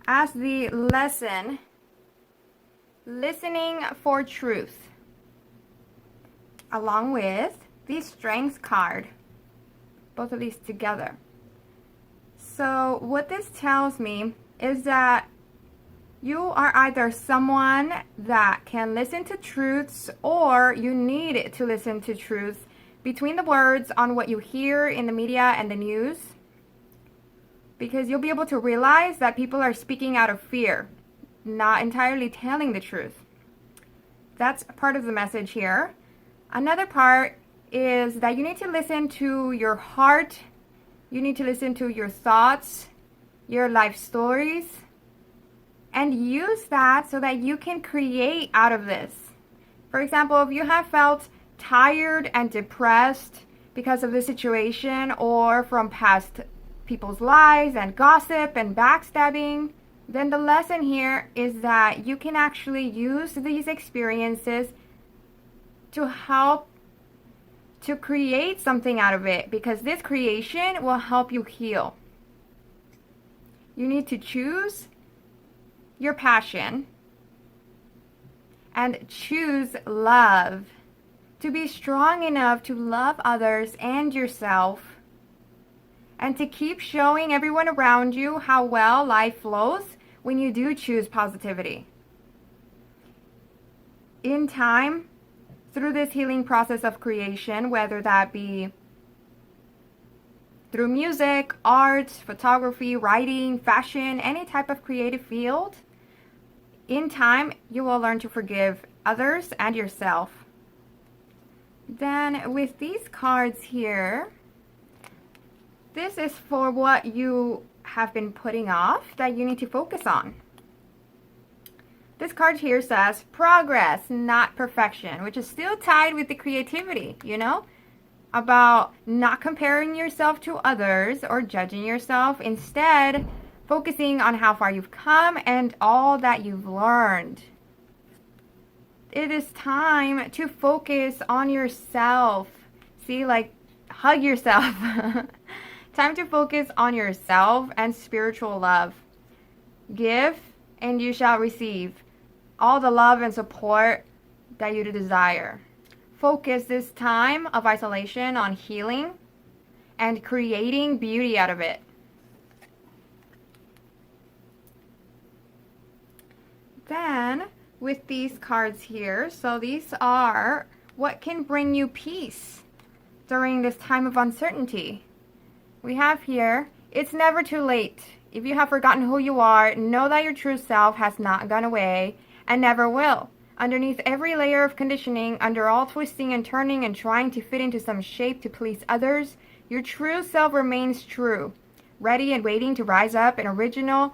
as the lesson, listening for truth, along with the Strength card. both of these together. So what this tells me is that you are either someone that can listen to truths, or you need to listen to truths between the words on what you hear in the media and the news, because you'll be able to realize that people are speaking out of fear, not entirely telling the truth. That's part of the message here. Another part is that you need to listen to your heart. You need to listen to your thoughts, your life stories, and use that so that you can create out of this. For example, if you have felt tired and depressed because of the situation, or from past people's lies and gossip and backstabbing, then the lesson here is that you can actually use these experiences to help to create something out of it, because this creation will help you heal. You need to choose your passion and choose love, to be strong enough to love others and yourself, and to keep showing everyone around you how well life flows when you do choose positivity. In time, through this healing process of creation, whether that be through music, art, photography, writing, fashion, any type of creative field, in time, you will learn to forgive others and yourself. Then with these cards here, this is for what you have been putting off that you need to focus on. This card here says progress, not perfection, which is still tied with the creativity, about not comparing yourself to others or judging yourself. Instead, focusing on how far you've come and all that you've learned. It is time to focus on yourself. See, like, hug yourself. Time to focus on yourself and spiritual love. Give and you shall receive all the love and support that you desire. Focus this time of isolation on healing and creating beauty out of it. Then, with these cards here, so these are what can bring you peace during this time of uncertainty. We have here, it's never too late. If you have forgotten who you are, know that your true self has not gone away and never will. Underneath every layer of conditioning, under all twisting and turning and trying to fit into some shape to please others, your true self remains true, ready and waiting to rise up in original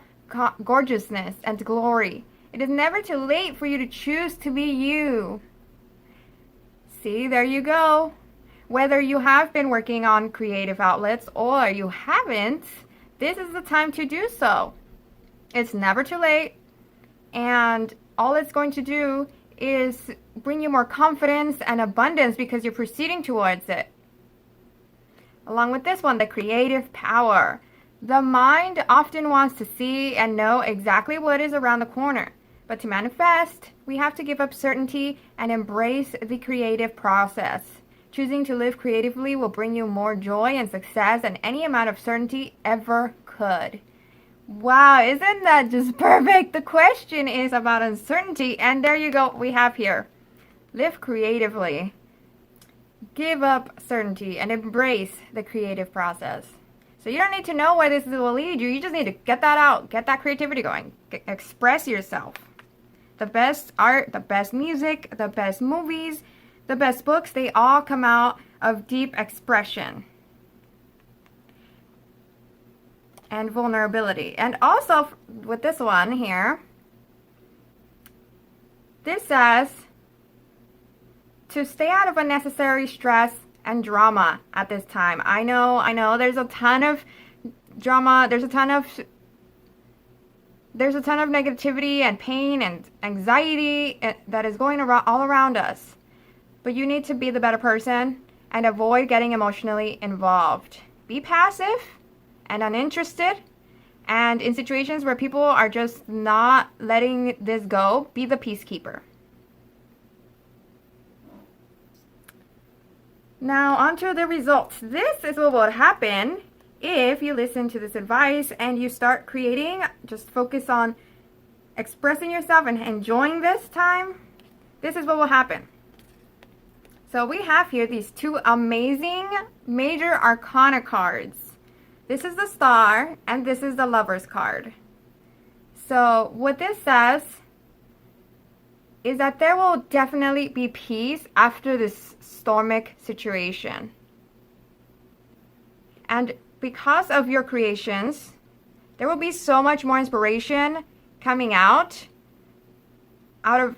gorgeousness and glory. It is never too late for you to choose to be you. See, there you go. Whether you have been working on creative outlets or you haven't, this is the time to do so. It's never too late, and all it's going to do is bring you more confidence and abundance because you're proceeding towards it. Along with this one, the creative power. The mind often wants to see and know exactly what is around the corner. But to manifest, we have to give up certainty and embrace the creative process. Choosing to live creatively will bring you more joy and success than any amount of certainty ever could. Wow, isn't that just perfect? The question is about uncertainty, and there you go, we have here. Live creatively. Give up certainty and embrace the creative process. So you don't need to know where this will lead you. You just need to get that out. Get that creativity going. Express yourself. The best art, the best music, the best movies, the best books, they all come out of deep expression and vulnerability. And also with this one here, this says to stay out of unnecessary stress and drama at this time. I know there's a ton of drama, there's a ton of negativity and pain and anxiety that is going around all around us. But you need to be the better person and avoid getting emotionally involved. Be passive and uninterested, and in situations where people are just not letting this go, be the peacekeeper. Now, onto the results. This is what will happen if you listen to this advice and you start creating. Just focus on expressing yourself and enjoying this time. This is what will happen. So we have here these two amazing major arcana cards. This is the Star and this is the Lover's card. So what this says is that there will definitely be peace after this stormic situation. And because of your creations, there will be so much more inspiration coming out of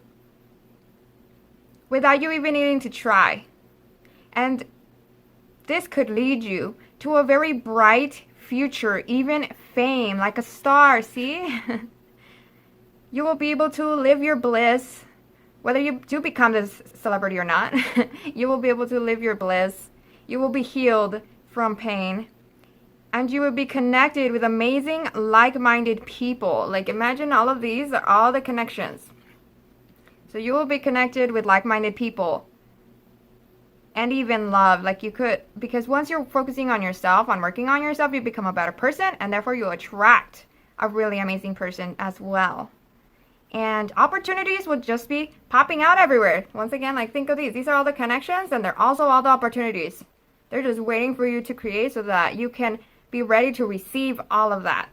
without you even needing to try. And this could lead you to a very bright future, even fame, like a star, see? You will be able to live your bliss, whether you do become this celebrity or not. You will be able to live your bliss. You will be healed from pain. And you will be connected with amazing, like-minded people. Like, imagine all of these are all the connections. So you will be connected with like-minded people. And even love. Like, you could, because once you're focusing on yourself, on working on yourself, you become a better person. And therefore, you attract a really amazing person as well. And opportunities will just be popping out everywhere. Once again, like, think of these. These are all the connections, and they're also all the opportunities. They're just waiting for you to create so that you can be ready to receive all of that.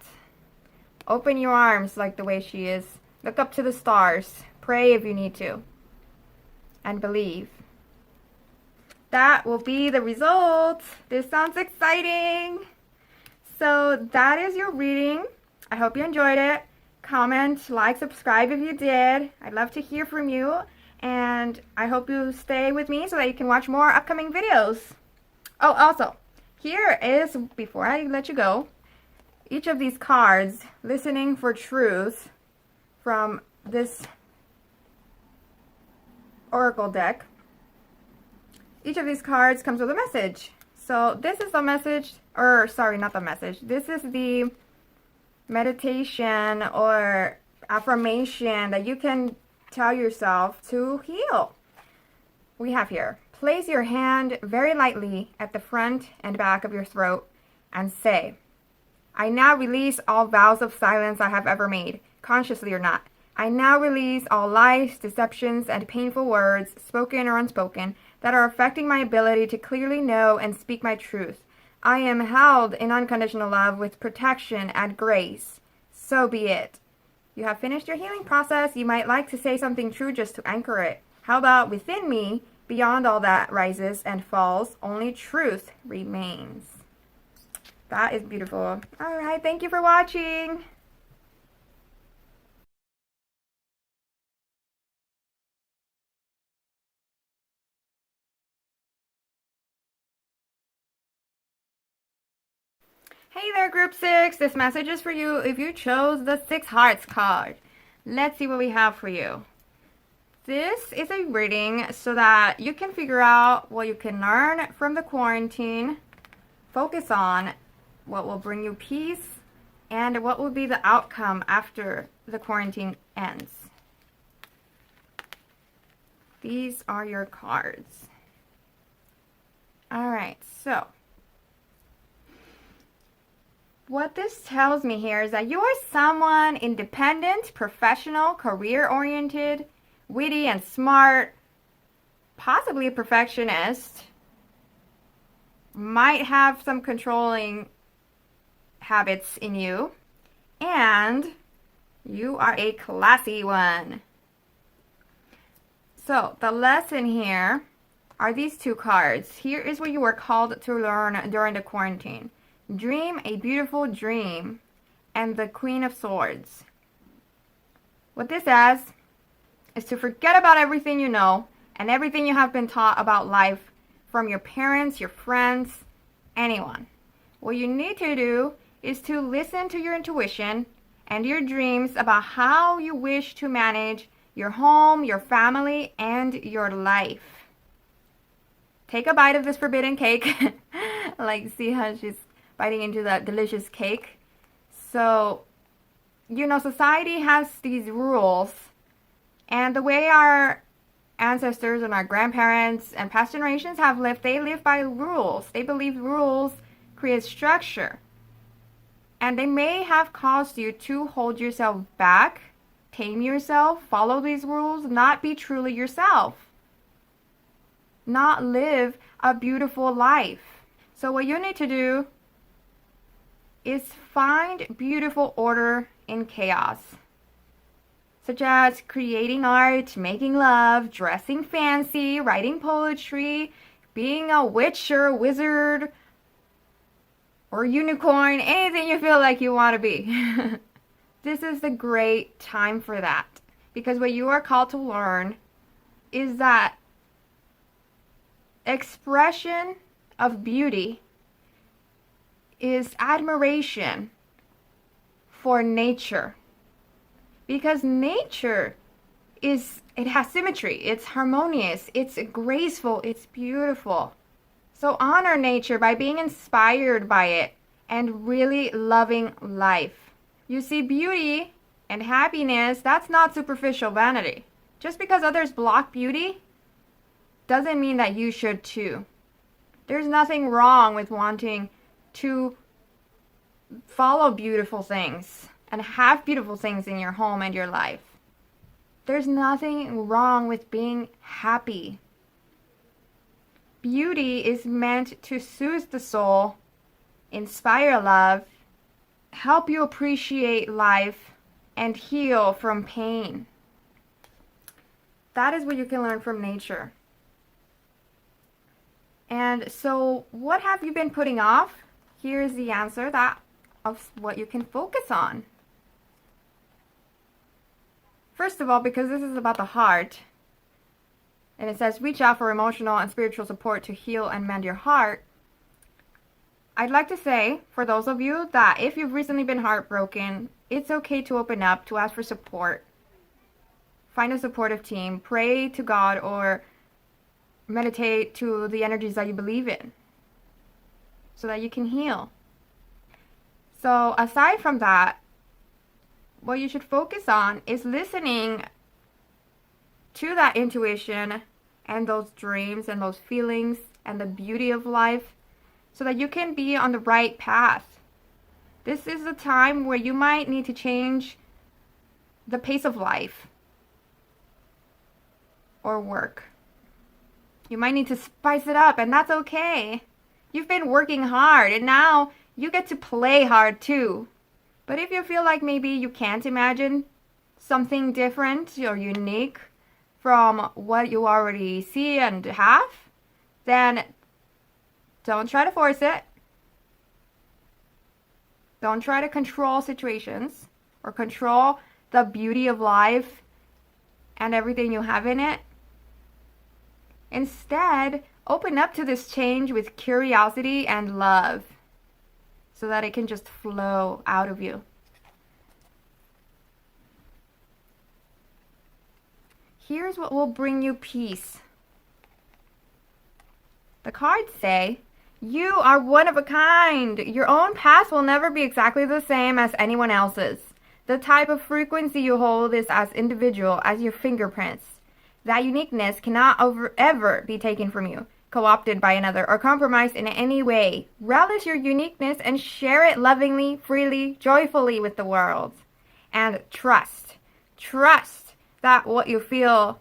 Open your arms like the way she is. Look up to the stars. Pray if you need to. And believe. That will be the result. This sounds exciting. So that is your reading. I hope you enjoyed it. Comment, like, subscribe if you did. I'd love to hear from you. And I hope you stay with me so that you can watch more upcoming videos. Oh, also, here is, before I let you go, each of these cards, Listening for Truth, from this Oracle deck. Each of these cards comes with a message. So this is the message, or sorry, not the message. This is the meditation or affirmation that you can tell yourself to heal. We have here, place your hand very lightly at the front and back of your throat and say, I now release all vows of silence I have ever made, consciously or not. I now release all lies, deceptions, and painful words, spoken or unspoken, that are affecting my ability to clearly know and speak my truth. I am held in unconditional love with protection and grace. So be it. You have finished your healing process. You might like to say something true just to anchor it. How about within me, beyond all that rises and falls, only truth remains. That is beautiful. All right, thank you for watching. Hey there, Group 6. This message is for you if you chose the Six Hearts card. Let's see what we have for you. This is a reading so that you can figure out what you can learn from the quarantine, focus on what will bring you peace, and what will be the outcome after the quarantine ends. These are your cards. All right, so what this tells me here is that you are someone independent, professional, career-oriented, witty and smart, possibly a perfectionist, might have some controlling habits in you, and you are a classy one. So the lesson here are these two cards. Here is what you were called to learn during the quarantine. Dream a beautiful dream, and the Queen of Swords. What this says is to forget about everything you know and everything you have been taught about life from your parents, your friends, anyone. What you need to do is to listen to your intuition and your dreams about how you wish to manage your home, your family, and your life. Take a bite of this forbidden cake. Like, see how she's biting into that delicious cake. So, you know, society has these rules, and the way our ancestors and our grandparents and past generations have lived, they live by rules. They believe rules create structure. And they may have caused you to hold yourself back, tame yourself, follow these rules, not be truly yourself, not live a beautiful life. So what you need to do is find beautiful order in chaos, such as creating art, making love, dressing fancy, writing poetry, being a witch or a wizard or a unicorn, anything you feel like you want to be. This is the great time for that, because what you are called to learn is that expression of beauty is admiration for nature. Because nature it has symmetry, it's harmonious, it's graceful, it's beautiful. So honor nature by being inspired by it and really loving life. You see, beauty and happiness, that's not superficial vanity. Just because others block beauty doesn't mean that you should too. There's nothing wrong with wanting to follow beautiful things and have beautiful things in your home and your life. There's nothing wrong with being happy. Beauty is meant to soothe the soul, inspire love, help you appreciate life, and heal from pain. That is what you can learn from nature. And so, what have you been putting off? Here's the answer of what you can focus on. First of all, because this is about the heart, and it says reach out for emotional and spiritual support to heal and mend your heart, I'd like to say, for those of you that if you've recently been heartbroken, it's okay to open up, to ask for support. Find a supportive team, pray to God, or meditate to the energies that you believe in so that you can heal. So aside from that, what you should focus on is listening to that intuition and those dreams and those feelings and the beauty of life so that you can be on the right path. This is a time where you might need to change the pace of life or work. You might need to spice it up, and that's okay. You've been working hard, and now you get to play hard too. But if you feel like maybe you can't imagine something different or unique from what you already see and have, then don't try to force it. Don't try to control situations or control the beauty of life and everything you have in it. Instead, open up to this change with curiosity and love so that it can just flow out of you. Here's what will bring you peace. The cards say, you are one of a kind. Your own path will never be exactly the same as anyone else's. The type of frequency you hold is as individual as your fingerprints. That uniqueness cannot ever be taken from you, co-opted by another, or compromised in any way. Relish your uniqueness and share it lovingly, freely, joyfully with the world. And trust that what you feel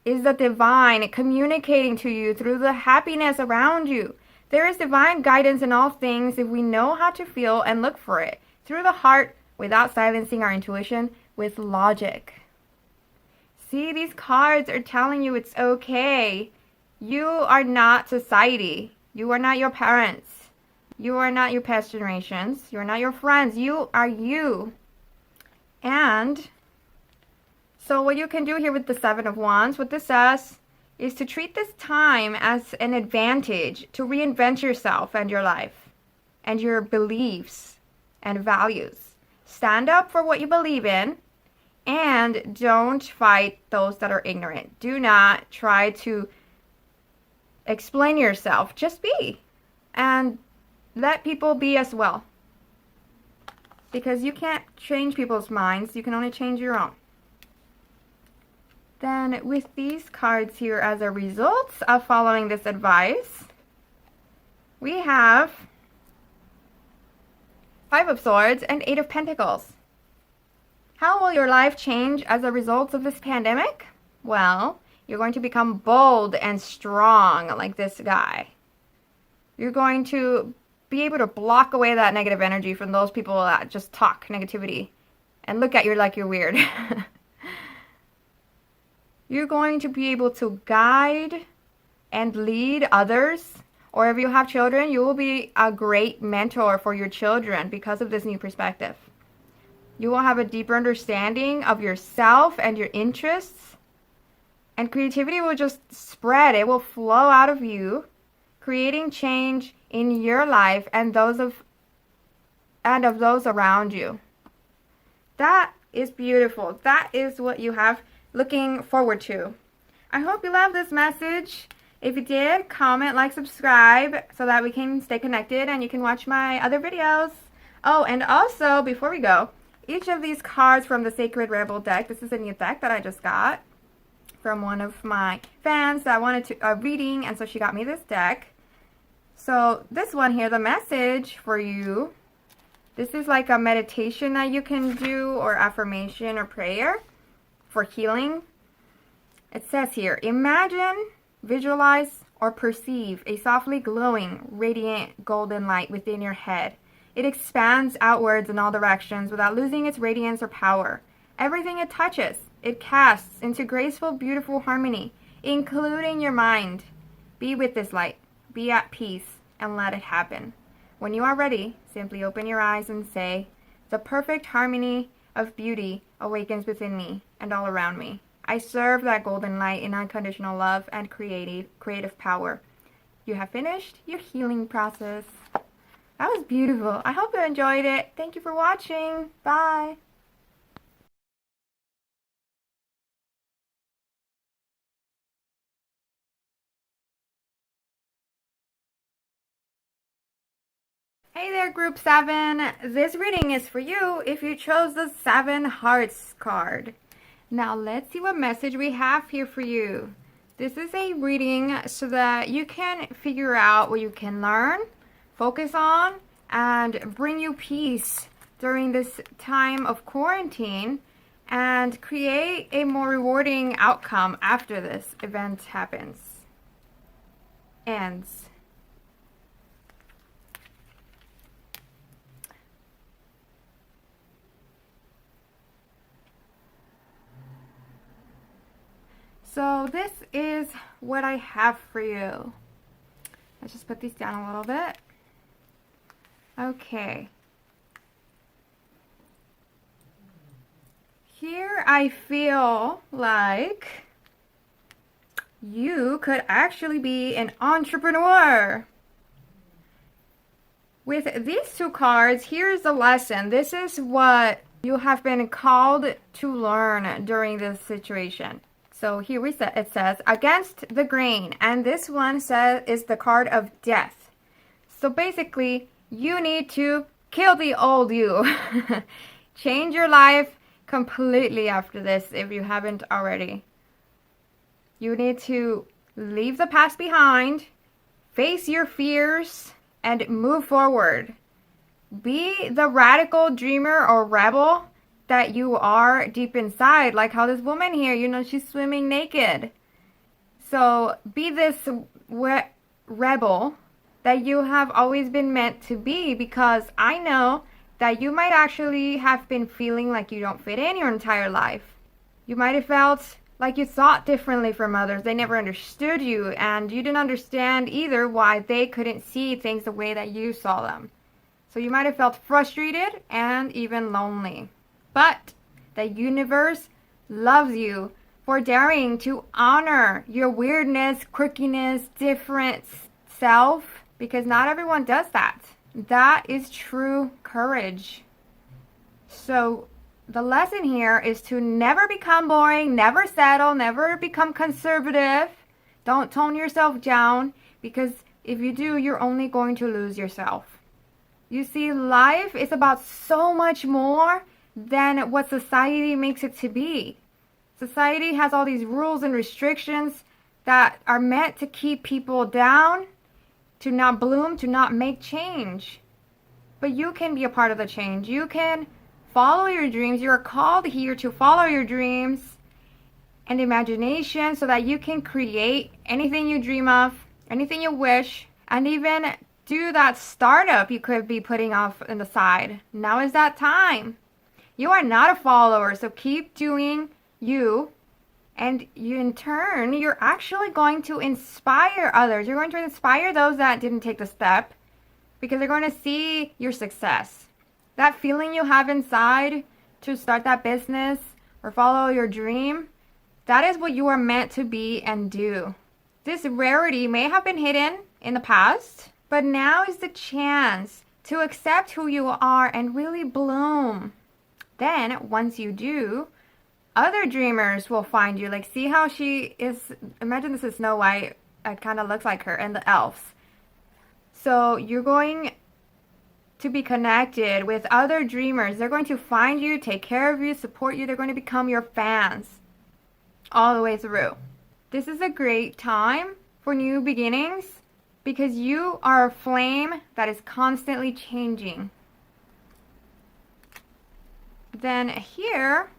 is the divine communicating to you through the happiness around you. There is divine guidance in all things if we know how to feel and look for it through the heart without silencing our intuition with logic. See, these cards are telling you it's okay. You are not society. You are not your parents. You are not your past generations. You are not your friends. You are you. And so what you can do here with the Seven of Wands, what this says, is to treat this time as an advantage to reinvent yourself and your life and your beliefs and values. Stand up for what you believe in and don't fight those that are ignorant. Do not try to explain yourself. Just be. And let people be as well. Because you can't change people's minds. You can only change your own. Then with these cards here as a result of following this advice, we have Five of Swords and Eight of Pentacles. How will your life change as a result of this pandemic? Well, you're going to become bold and strong like this guy. You're going to be able to block away that negative energy from those people that just talk negativity and look at you like you're weird. You're going to be able to guide and lead others. Or if you have children, you will be a great mentor for your children because of this new perspective. You will have a deeper understanding of yourself and your interests. And creativity will just spread. It will flow out of you, creating change in your life and of those around you. That is beautiful. That is what you have looking forward to. I hope you love this message. If you did, comment, like, subscribe so that we can stay connected and you can watch my other videos. Oh, and also, before we go, each of these cards from the Sacred Rebel deck, this is a new deck that I just got from one of my fans that wanted a reading, and so she got me this deck. So this one here, the message for you, this is like a meditation that you can do, or affirmation or prayer for healing. It says here, imagine, visualize, or perceive a softly glowing, radiant golden light within your head. It expands outwards in all directions without losing its radiance or power. Everything it touches, it casts into graceful, beautiful harmony, including your mind. Be with this light. Be at peace and let it happen. When you are ready, simply open your eyes and say, the perfect harmony of beauty awakens within me and all around me. I serve that golden light in unconditional love and creative power. You have finished your healing process. That was beautiful. I hope you enjoyed it. Thank you for watching. Bye. Hey there, Group 7. This reading is for you if you chose the Seven Hearts card. Now let's see what message we have here for you. This is a reading so that you can figure out what you can learn, focus on, and bring you peace during this time of quarantine and create a more rewarding outcome after this event ends. So this is what I have for you. Let's just put these down a little bit. Okay. Here I feel like you could actually be an entrepreneur. With these two cards, here's the lesson. This is what you have been called to learn during this situation. So here it says, against the grain. And this one is the card of death. So basically, you need to kill the old you. Change your life completely after this if you haven't already. You need to leave the past behind, face your fears, and move forward. Be the radical dreamer or rebel that you are deep inside, like how this woman here, she's swimming naked. So be this rebel that you have always been meant to be, because I know that you might actually have been feeling like you don't fit in your entire life. You might have felt like you thought differently from others. They never understood you, and you didn't understand either why they couldn't see things the way that you saw them. So you might have felt frustrated and even lonely. But the universe loves you for daring to honor your weirdness, quirkiness, different self, because not everyone does that. That is true courage. So the lesson here is to never become boring, never settle, never become conservative. Don't tone yourself down, because if you do, you're only going to lose yourself. You see, life is about so much more than what society makes it to be. Society has all these rules and restrictions that are meant to keep people down, to not bloom, to not make change. But you can be a part of the change. You can follow your dreams. You are called here to follow your dreams and imagination so that you can create anything you dream of, anything you wish, and even do that startup you could be putting off in the side. Now is that time. You are not a follower, so keep doing you. And you, in turn, you're actually going to inspire others. You're going to inspire those that didn't take the step because they're going to see your success. That feeling you have inside to start that business or follow your dream, that is what you are meant to be and do. This rarity may have been hidden in the past, but now is the chance to accept who you are and really bloom. Then, once you do, other dreamers will find you. Like, see how she is, imagine this is Snow White. It kind of looks like her and the elves. So you're going to be connected with other dreamers. They're going to find you, take care of you, support you. They're going to become your fans all the way through. This is a great time for new beginnings because you are a flame that is constantly changing. Then here,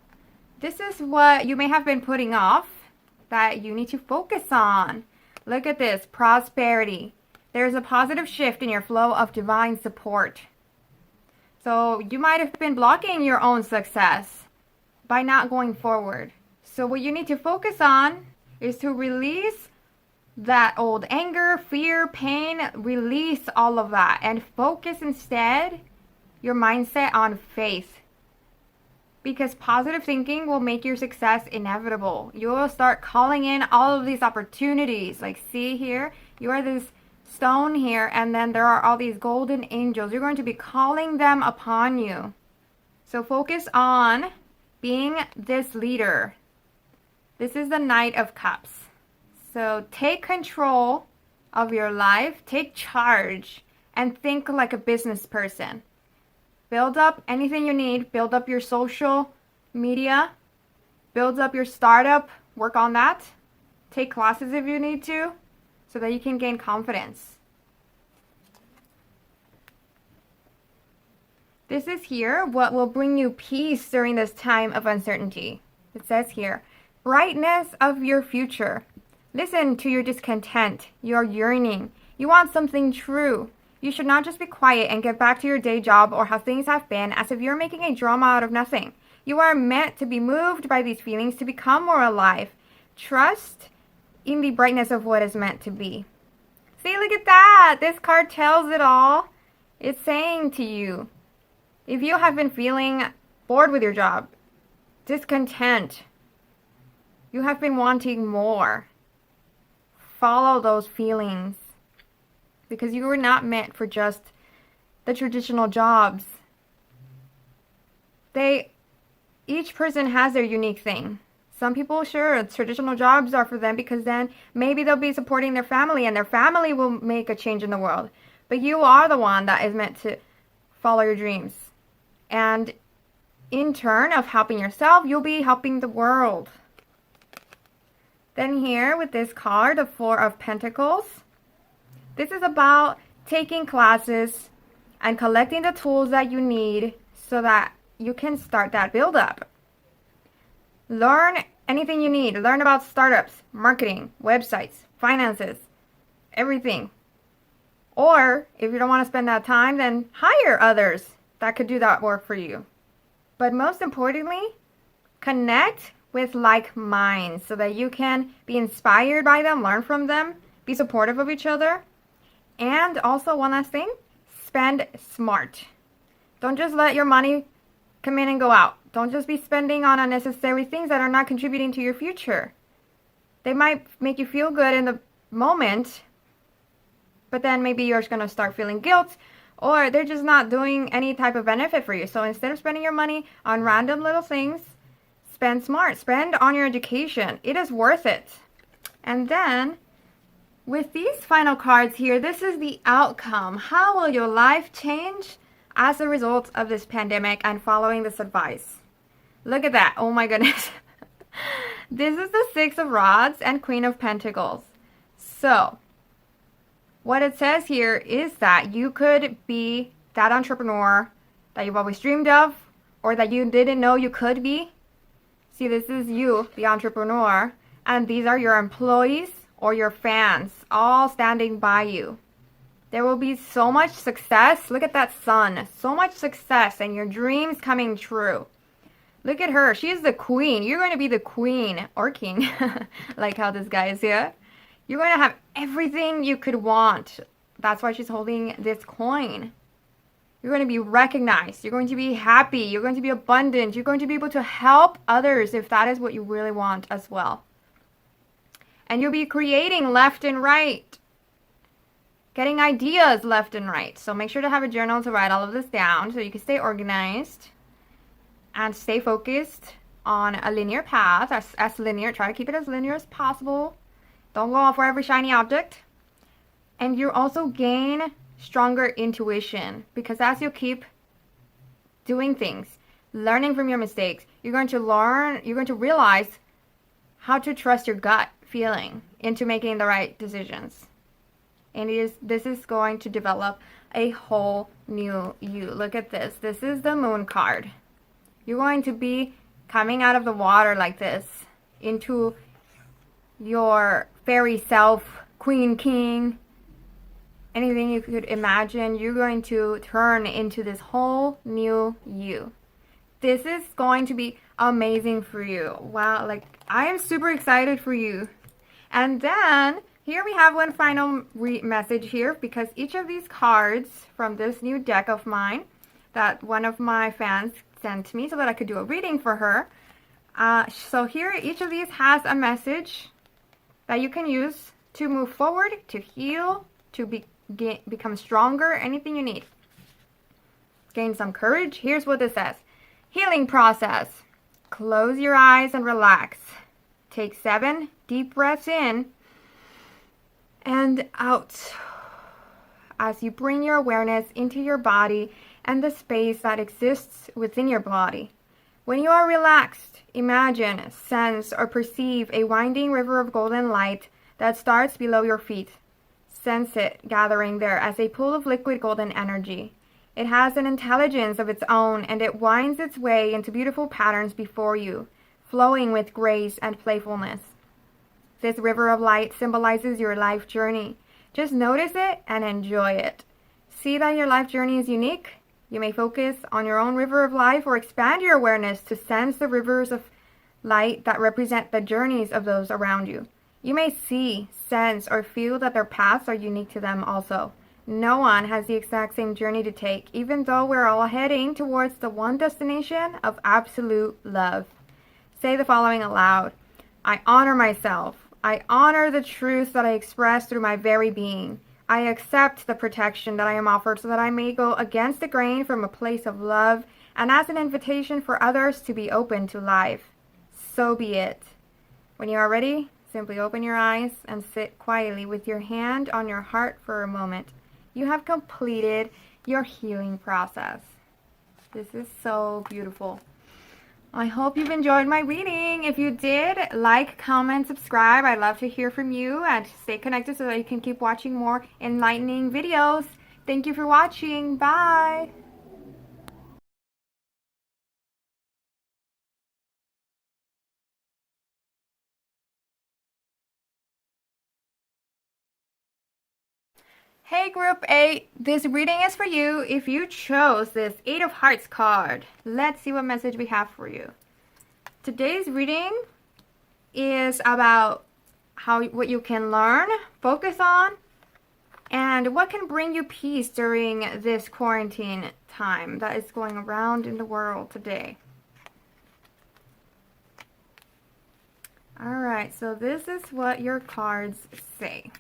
this is what you may have been putting off that you need to focus on. Look at this, prosperity. There's a positive shift in your flow of divine support. So you might have been blocking your own success by not going forward. So what you need to focus on is to release that old anger, fear, pain, release all of that and focus instead your mindset on faith. Because positive thinking will make your success inevitable. You will start calling in all of these opportunities. Like, see here, you are this stone here, and then there are all these golden angels. You're going to be calling them upon you. So focus on being this leader. This is the Knight of Cups. So take control of your life, take charge, and think like a business person. Build up anything you need. Build up your social media. Build up your startup. Work on that. Take classes if you need to so that you can gain confidence. This is here what will bring you peace during this time of uncertainty. It says here, brightness of your future. Listen to your discontent, your yearning. You want something true. You should not just be quiet and get back to your day job or how things have been as if you're making a drama out of nothing. You are meant to be moved by these feelings to become more alive. Trust in the brightness of what is meant to be. See, look at that. This card tells it all. It's saying to you, if you have been feeling bored with your job, discontent, you have been wanting more, follow those feelings. Because you were not meant for just the traditional jobs. Each person has their unique thing. Some people, sure, traditional jobs are for them because then maybe they'll be supporting their family and their family will make a change in the world. But you are the one that is meant to follow your dreams. And in turn of helping yourself, you'll be helping the world. Then here with this card, the Four of Pentacles. This is about taking classes and collecting the tools that you need so that you can start that build-up. Learn anything you need. Learn about startups, marketing, websites, finances, everything. Or if you don't want to spend that time, then hire others that could do that work for you. But most importantly, connect with like minds so that you can be inspired by them, learn from them, be supportive of each other. And also one last thing, spend smart. Don't just let your money come in and go out. Don't just be spending on unnecessary things that are not contributing to your future. They might make you feel good in the moment, but then maybe you're going to start feeling guilt or they're just not doing any type of benefit for you. So instead of spending your money on random little things, spend smart. Spend on your education. It is worth it. And then with these final cards here, this is the outcome. How will your life change as a result of this pandemic and following this advice? Look at that. Oh my goodness. This is the Six of Rods and Queen of Pentacles. So, what it says here is that you could be that entrepreneur that you've always dreamed of or that you didn't know you could be. See, this is you, the entrepreneur, and these are your employees or your fans all standing by you. There will be so much success. Look at that sun. So much success and your dreams coming true. Look at her. She is the queen. You're going to be the queen or king. Like how this guy is here. You're going to have everything you could want. That's why she's holding this coin. You're going to be recognized. You're going to be happy. You're going to be abundant. You're going to be able to help others if that is what you really want as well. And you'll be creating left and right. Getting ideas left and right. So make sure to have a journal to write all of this down so you can stay organized and stay focused on a linear path. As linear. Try to keep it as linear as possible. Don't go off for every shiny object. And you also gain stronger intuition, because as you keep doing things, learning from your mistakes, you're going to realize how to trust your gut feeling into making the right decisions. And this is going to develop a whole new you. Look at this. This is the Moon card. You're going to be coming out of the water like this into your fairy self, queen, king, anything you could imagine. You're going to turn into this whole new you. This is going to be amazing for you. Wow, like I am super excited for you. And then here we have one final message here, because each of these cards from this new deck of mine that one of my fans sent to me so that I could do a reading for her. So here each of these has a message that you can use to move forward, to heal, to become stronger, anything you need. Gain some courage. Here's what this says. Healing process. Close your eyes and relax. Take 7 deep breaths in and out as you bring your awareness into your body and the space that exists within your body. When you are relaxed, imagine, sense, or perceive a winding river of golden light that starts below your feet. Sense it gathering there as a pool of liquid golden energy. It has an intelligence of its own, and it winds its way into beautiful patterns before you, flowing with grace and playfulness. This river of light symbolizes your life journey. Just notice it and enjoy it. See that your life journey is unique. You may focus on your own river of life or expand your awareness to sense the rivers of light that represent the journeys of those around you. You may see, sense, or feel that their paths are unique to them also. No one has the exact same journey to take, even though we're all heading towards the one destination of absolute love. Say the following aloud. I honor myself. I honor the truth that I express through my very being. I accept the protection that I am offered so that I may go against the grain from a place of love and as an invitation for others to be open to life. So be it. When you are ready, simply open your eyes and sit quietly with your hand on your heart for a moment. You have completed your healing process. This is so beautiful. I hope you've enjoyed my reading. If you did, like, comment, subscribe. I'd love to hear from you, and stay connected so that you can keep watching more enlightening videos. Thank you for watching. Bye. Hey Group 8, this reading is for you if you chose this 8 of Hearts card. Let's see what message we have for you. Today's reading is about what you can learn, focus on, and what can bring you peace during this quarantine time that is going around in the world today. Alright, so this is what your cards say.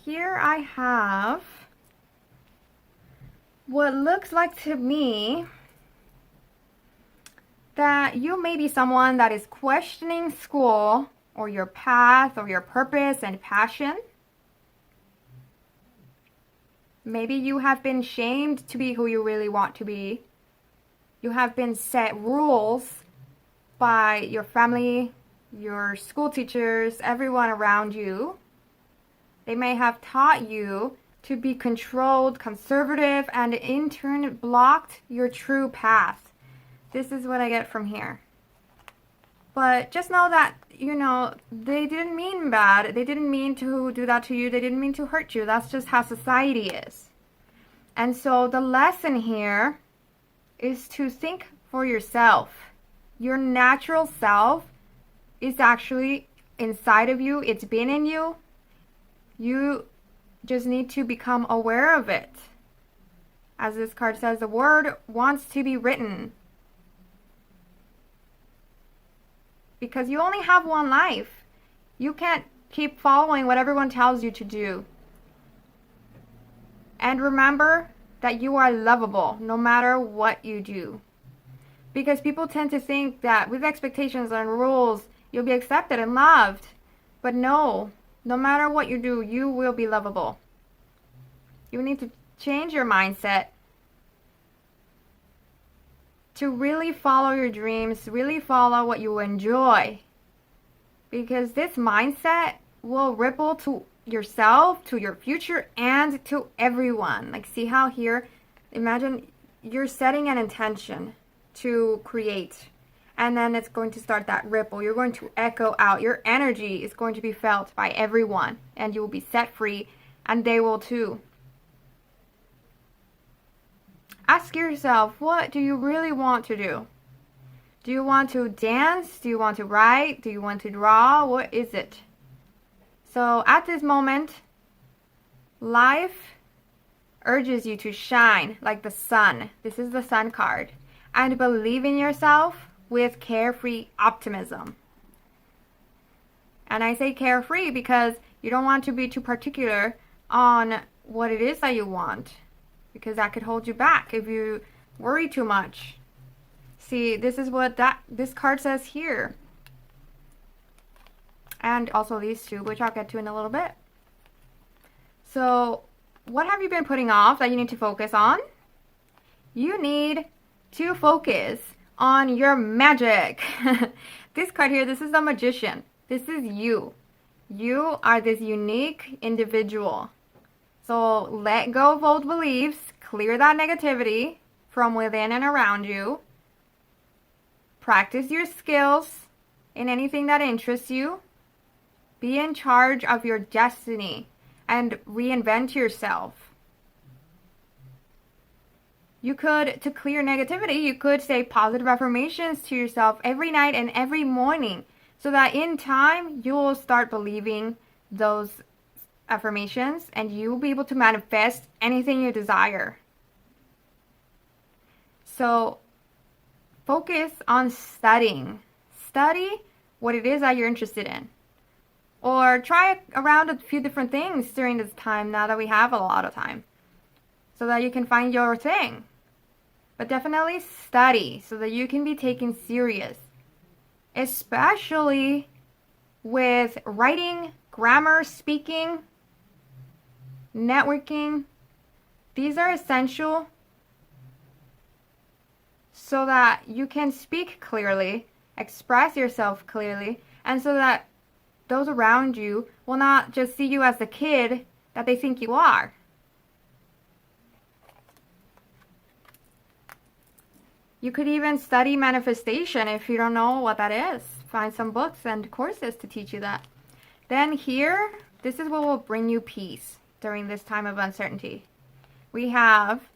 Here I have what looks like to me that you may be someone that is questioning school or your path or your purpose and passion. Maybe you have been shamed to be who you really want to be. You have been set rules by your family, your school teachers, everyone around you. They may have taught you to be controlled, conservative, and in turn blocked your true path. This is what I get from here. But just know that, they didn't mean bad. They didn't mean to do that to you. They didn't mean to hurt you. That's just how society is. And so the lesson here is to think for yourself. Your natural self is actually inside of you. It's been in you. You just need to become aware of it. As this card says, the word wants to be written. Because you only have one life. You can't keep following what everyone tells you to do. And remember that you are lovable no matter what you do. Because people tend to think that with expectations and rules, you'll be accepted and loved. But no matter what you do, you will be lovable. You need to change your mindset to really follow your dreams, really follow what you enjoy. Because this mindset will ripple to yourself, to your future, and to everyone. Like, see how here, imagine you're setting an intention to create, and then it's going to start that ripple. You're going to echo out. Your energy is going to be felt by everyone, and you will be set free, and they will too. Ask yourself, what do you really want to do? Do you want to dance? Do you want to write? Do you want to draw? What is it? So at this moment, life urges you to shine like the sun. This is the sun card. And believe in yourself with carefree optimism. And I say carefree because you don't want to be too particular on what it is that you want, because that could hold you back if you worry too much. See, this is what this card says here. And also these two, which I'll get to in a little bit. So, what have you been putting off that you need to focus on? You need to focus on your magic. This card here, this is the Magician. This is you. You are this unique individual. So let go of old beliefs, clear that negativity from within and around you. Practice your skills in anything that interests you. Be in charge of your destiny and reinvent yourself. You could, to clear negativity, you could say positive affirmations to yourself every night and every morning, so that in time you will start believing those affirmations and you will be able to manifest anything you desire. So focus on studying. Study what it is that you're interested in. Or try around a few different things during this time, now that we have a lot of time, so that you can find your thing. But definitely study so that you can be taken serious, especially with writing, grammar, speaking, networking. These are essential so that you can speak clearly, express yourself clearly, and so that those around you will not just see you as the kid that they think you are. You could even study manifestation if you don't know what that is. Find some books and courses to teach you that. Then here, this is what will bring you peace during this time of uncertainty. We have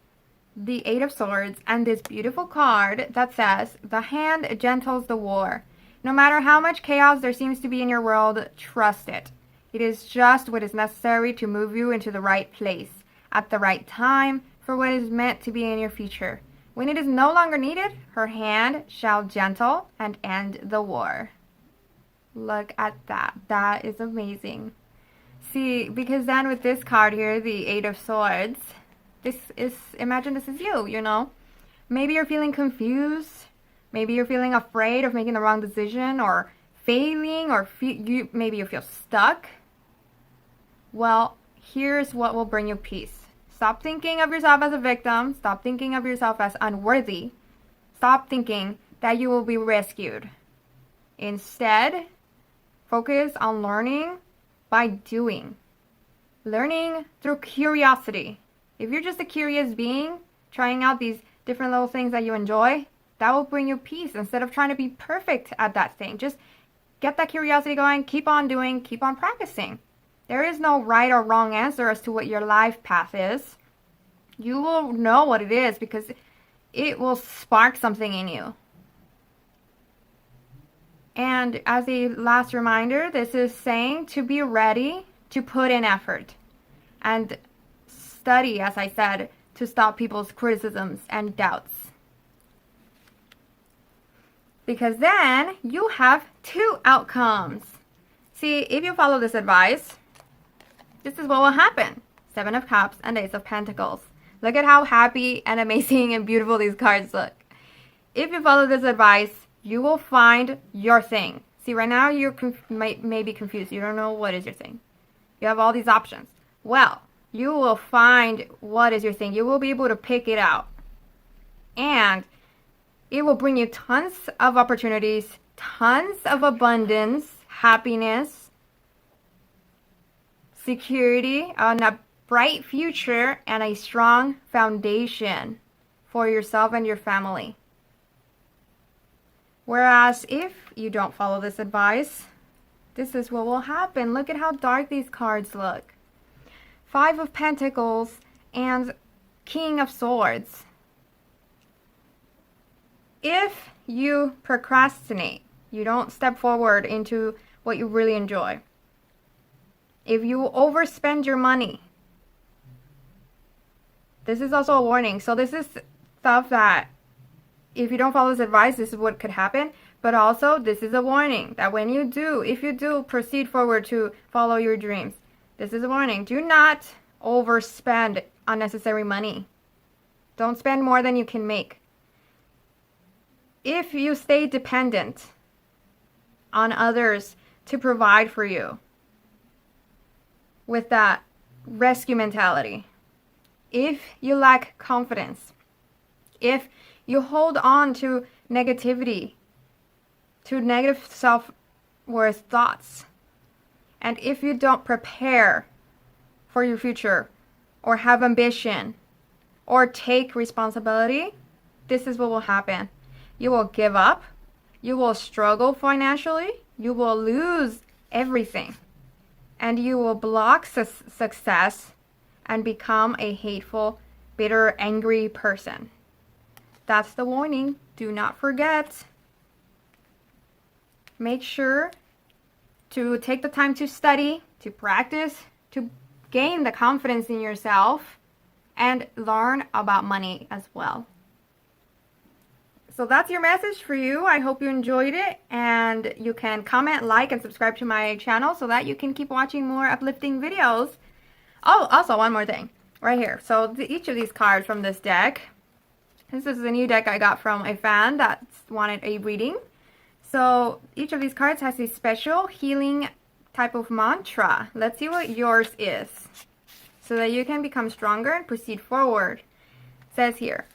the Eight of Swords and this beautiful card that says, the hand gentles the war. No matter how much chaos there seems to be in your world, trust it. It is just what is necessary to move you into the right place, at the right time, for what is meant to be in your future. When it is no longer needed, her hand shall gentle and end the war. Look at that. That is amazing. See, because then with this card here, the Eight of Swords, imagine this is you. Maybe you're feeling confused. Maybe you're feeling afraid of making the wrong decision or failing, or maybe you feel stuck. Well, here's what will bring you peace. Stop thinking of yourself as a victim. Stop thinking of yourself as unworthy. Stop thinking that you will be rescued. Instead, focus on learning by doing. Learning through curiosity. If you're just a curious being, trying out these different little things that you enjoy, that will bring you peace instead of trying to be perfect at that thing. Just get that curiosity going, keep on doing, keep on practicing. There is no right or wrong answer as to what your life path is. You will know what it is because it will spark something in you. And as a last reminder, this is saying to be ready to put in effort and study, as I said, to stop people's criticisms and doubts. Because then you have two outcomes. See, if you follow this advice, this is what will happen. 7 of Cups and Ace of Pentacles. Look at how happy and amazing and beautiful these cards look. If you follow this advice, you will find your thing. See, right now you may be confused. You don't know what is your thing. You have all these options. Well, you will find what is your thing. You will be able to pick it out. And it will bring you tons of opportunities, tons of abundance, happiness, security, and a bright future, and a strong foundation for yourself and your family. Whereas if you don't follow this advice, this is what will happen. Look at how dark these cards look. 5 of Pentacles and King of Swords. If you procrastinate, you don't step forward into what you really enjoy. If you overspend your money, this is also a warning. So this is stuff that if you don't follow this advice, this is what could happen. But also, this is a warning that when you do, if you do proceed forward to follow your dreams, this is a warning. Do not overspend unnecessary money. Don't spend more than you can make. If you stay dependent on others to provide for you with that rescue mentality, if you lack confidence, if you hold on to negativity, to negative self-worth thoughts, and if you don't prepare for your future or have ambition or take responsibility, this is what will happen. You will give up, you will struggle financially, you will lose everything, and you will block success and become a hateful, bitter, angry person. That's the warning. Do not forget. Make sure to take the time to study, to practice, to gain the confidence in yourself, and learn about money as well. So that's your message for you. I hope you enjoyed it, and you can comment, like, and subscribe to my channel so that you can keep watching more uplifting videos. Oh, also one more thing right here. So each of these cards from this deck, this is a new deck I got from a fan that wanted a reading. So each of these cards has a special healing type of mantra. Let's see what yours is so that you can become stronger and proceed forward. It says here,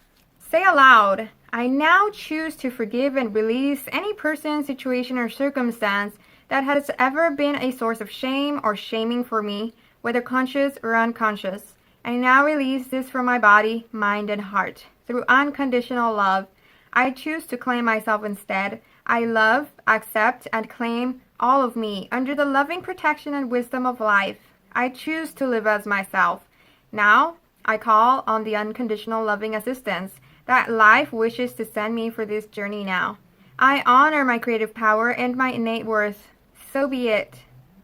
say aloud, I now choose to forgive and release any person, situation, or circumstance that has ever been a source of shame or shaming for me, whether conscious or unconscious. I now release this from my body, mind, and heart. Through unconditional love, I choose to claim myself instead. I love, accept, and claim all of me under the loving protection and wisdom of life. I choose to live as myself. Now, I call on the unconditional loving assistance that life wishes to send me for this journey now. I honor my creative power and my innate worth. So be it.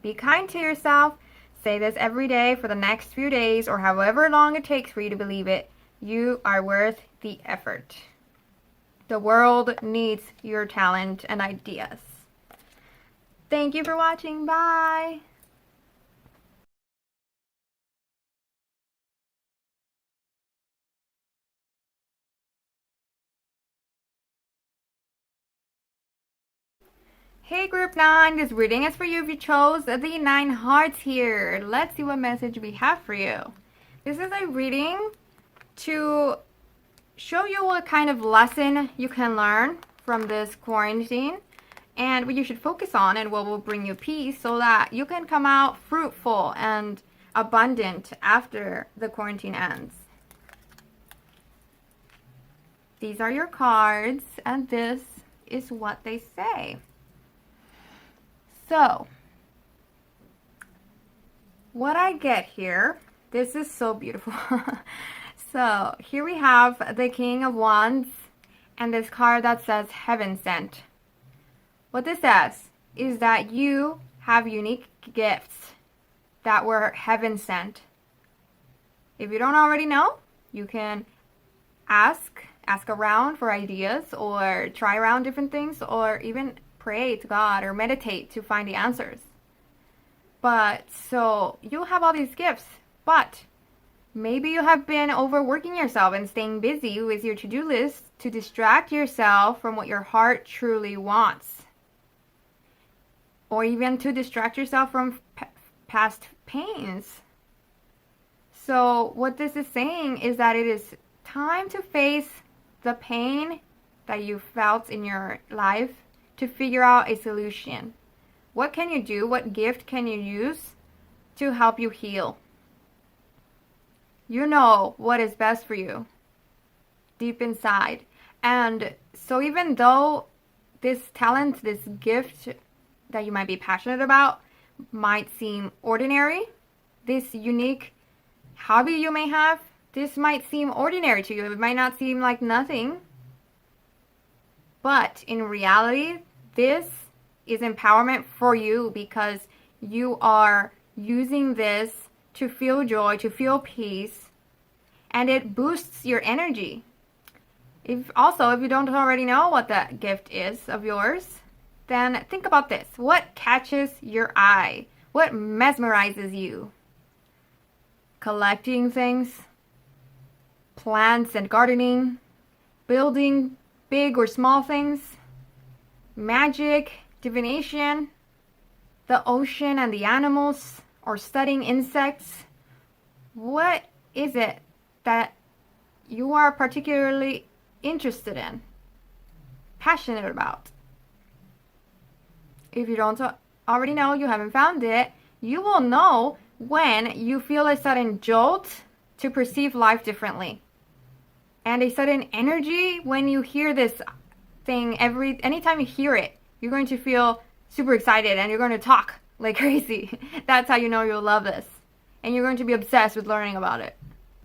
Be kind to yourself. Say this every day for the next few days or however long it takes for you to believe it. You are worth the effort. The world needs your talent and ideas. Thank you for watching. Bye. Hey Group 9, this reading is for you if you chose the 9 hearts here. Let's see what message we have for you. This is a reading to show you what kind of lesson you can learn from this quarantine and what you should focus on and what will bring you peace so that you can come out fruitful and abundant after the quarantine ends. These are your cards, and this is what they say. So, what I get here, this is so beautiful. So, here we have the King of Wands and this card that says Heaven Sent. What this says is that you have unique gifts that were heaven sent. If you don't already know, you can ask around for ideas or try around different things or even pray to God or meditate to find the answers. But so you have all these gifts, but maybe you have been overworking yourself and staying busy with your to-do list to distract yourself from what your heart truly wants. Or even to distract yourself from past pains. So what this is saying is that it is time to face the pain that you felt in your life to figure out a solution. What can you do? What gift can you use to help you heal? You know what is best for you deep inside. And so even though this talent, this gift that you might be passionate about might seem ordinary, this unique hobby you may have, this might seem ordinary to you. It might not seem like nothing. But in reality, this is empowerment for you because you are using this to feel joy, to feel peace, and it boosts your energy. If you don't already know what that gift is of yours, then think about this. What catches your eye? What mesmerizes you? Collecting things, plants and gardening, building big or small things, magic, divination, the ocean and the animals, or studying insects. What is it that you are particularly interested in, passionate about? If you don't already know, you haven't found it, you will know when you feel a sudden jolt to perceive life differently. And a sudden energy when you hear this thing, anytime you hear it, you're going to feel super excited and you're going to talk like crazy. That's how you know you'll love this. And you're going to be obsessed with learning about it.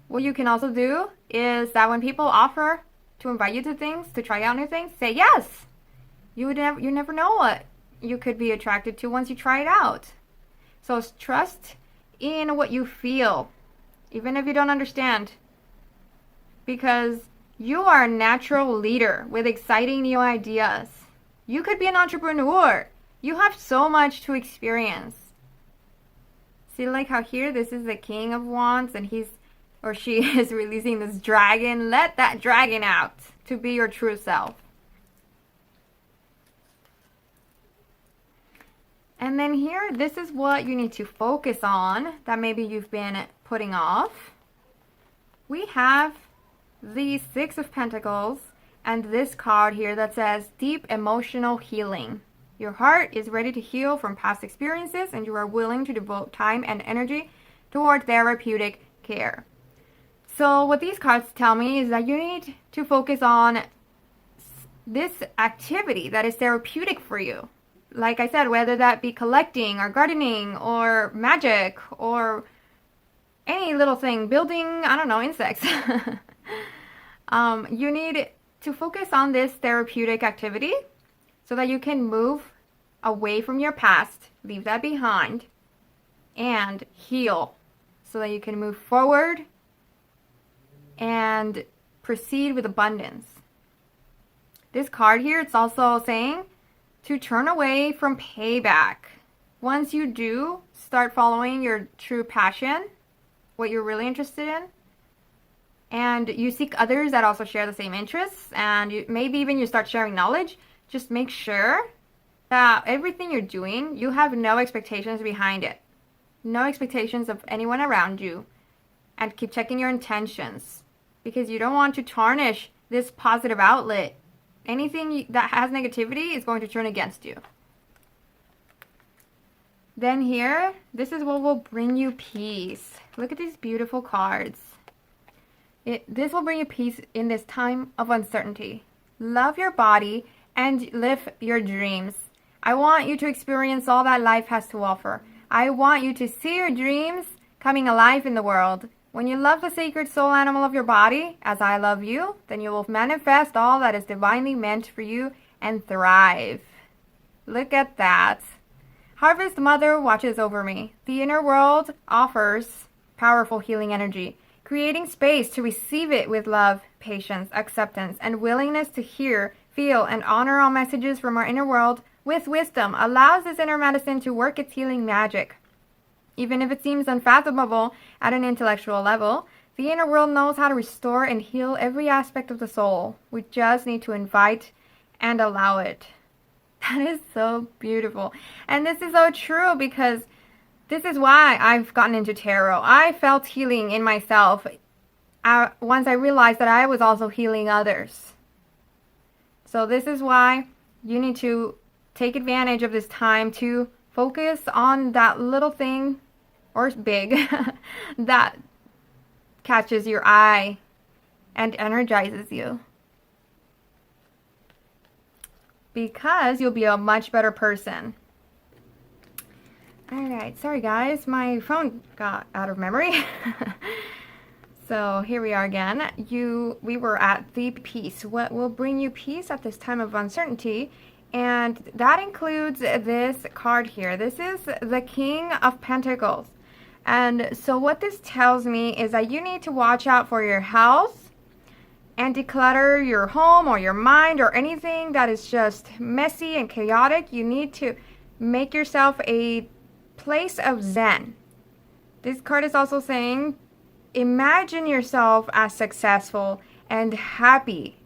What you can also do is that when people offer to invite you to things, to try out new things, say yes. You never know what you could be attracted to once you try it out. So trust in what you feel, even if you don't understand. Because you are a natural leader with exciting new ideas. You could be an entrepreneur. You have so much to experience. See, like how here, this is the King of Wands, and he or she is releasing this dragon. Let that dragon out to be your true self. And then here, this is what you need to focus on that maybe you've been putting off. We have the Six of Pentacles and this card here that says deep emotional healing. Your heart is ready to heal from past experiences and you are willing to devote time and energy toward therapeutic care. So what these cards tell me is that you need to focus on this activity that is therapeutic for you. Like I said, whether that be collecting or gardening or magic or any little thing, building, I don't know, insects. You need to focus on this therapeutic activity so that you can move away from your past, leave that behind, and heal so that you can move forward and proceed with abundance. This card here, it's also saying to turn away from payback. Once you do start following your true passion, what you're really interested in, and you seek others that also share the same interests, and maybe even you start sharing knowledge, just make sure that everything you're doing, you have no expectations behind it. No expectations of anyone around you. And keep checking your intentions. because you don't want to tarnish this positive outlet. Anything that has negativity is going to turn against you. Then here, this is what will bring you peace. Look at these beautiful cards. This will bring you peace in this time of uncertainty. Love your body and live your dreams. I want you to experience all that life has to offer. I want you to see your dreams coming alive in the world. When you love the sacred soul animal of your body, as I love you, then you will manifest all that is divinely meant for you and thrive. Look at that. Harvest Mother watches over me. The inner world offers powerful healing energy, creating space to receive it with love, patience, acceptance, and willingness to hear, feel, and honor all messages from our inner world with wisdom allows this inner medicine to work its healing magic. Even if it seems unfathomable at an intellectual level, the inner world knows how to restore and heal every aspect of the soul. We just need to invite and allow it. That is so beautiful. And this is so true because this is why I've gotten into tarot. I felt healing in myself once I realized that I was also healing others. So this is why you need to take advantage of this time to focus on that little thing, or big, that catches your eye and energizes you. Because you'll be a much better person. Alright, sorry guys, my phone got out of memory. So here we are again. We were at the peace. What will bring you peace at this time of uncertainty? And that includes this card here. This is the King of Pentacles. And so what this tells me is that you need to watch out for your health and declutter your home or your mind or anything that is just messy and chaotic. You need to make yourself a place of zen. This card is also saying, imagine yourself as successful and happy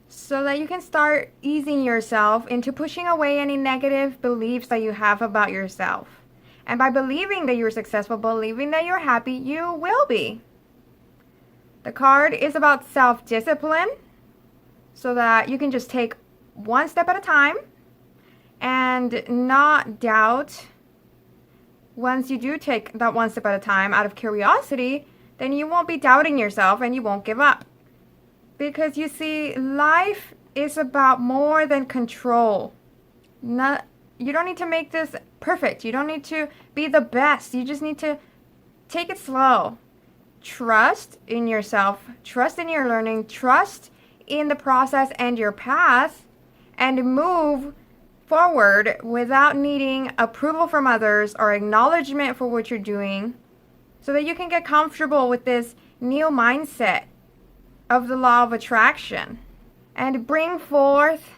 so that you can start easing yourself into pushing away any negative beliefs that you have about yourself. And by believing that you're successful, believing that you're happy, you will be. The card is about self-discipline so that you can just take one step at a time and not doubt. Once you do take that one step at a time out of curiosity, then you won't be doubting yourself and you won't give up. Because you see, life is about more than control. You don't need to make this perfect. You don't need to be the best. You just need to take it slow. Trust in yourself, trust in your learning, trust in the process and your path, and move forward without needing approval from others or acknowledgement for what you're doing, so that you can get comfortable with this new mindset of the law of attraction and bring forth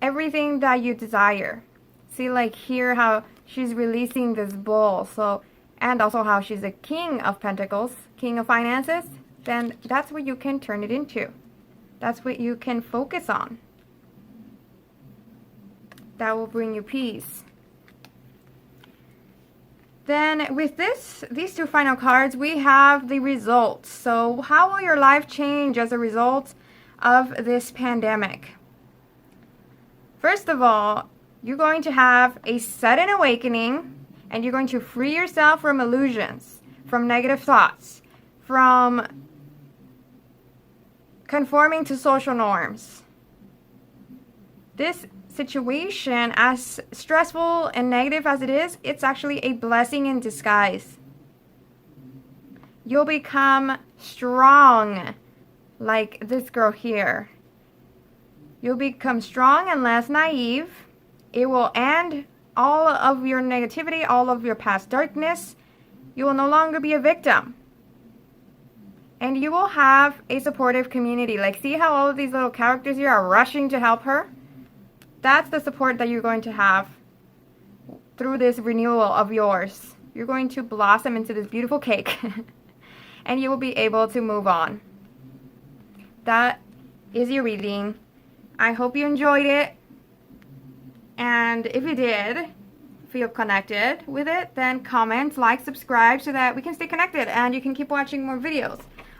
everything that you desire. See, like here how she's releasing this bull, and also how she's a King of Pentacles, King of Finances, then that's what you can turn it into. That's what you can focus on. That will bring you peace. Then with these two final cards, we have the results. So how will your life change as a result of this pandemic? First of all, you're going to have a sudden awakening, and you're going to free yourself from illusions, from negative thoughts, from conforming to social norms. This situation, as stressful and negative as it is, it's actually a blessing in disguise. You'll become strong, like this girl here. You'll become strong and less naive. It will end all of your negativity, all of your past darkness. You will no longer be a victim. And you will have a supportive community. Like, see how all of these little characters here are rushing to help her? That's the support that you're going to have through this renewal of yours. You're going to blossom into this beautiful cake. And you will be able to move on. That is your reading. I hope you enjoyed it. And if you did feel connected with it, then comment, like, subscribe so that we can stay connected and you can keep watching more videos.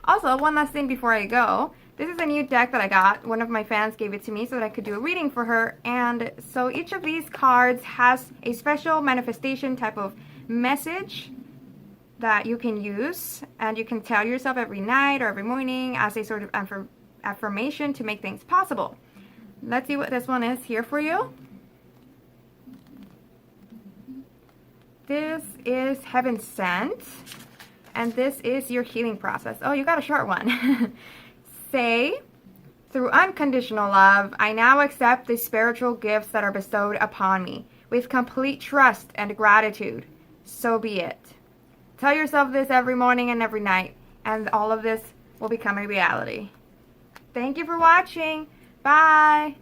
Also, one last thing before I go. This is a new deck that I got. One of my fans gave it to me so that I could do a reading for her. And so each of these cards has a special manifestation type of message that you can use. And you can tell yourself every night or every morning as a sort of affirmation to make things possible. Let's see what this one is here for you. This is Heaven Sent. And this is your healing process. Oh, you got a short one. Say, through unconditional love, I now accept the spiritual gifts that are bestowed upon me with complete trust and gratitude. So be it. Tell yourself this every morning and every night, and all of this will become a reality. Thank you for watching. Bye.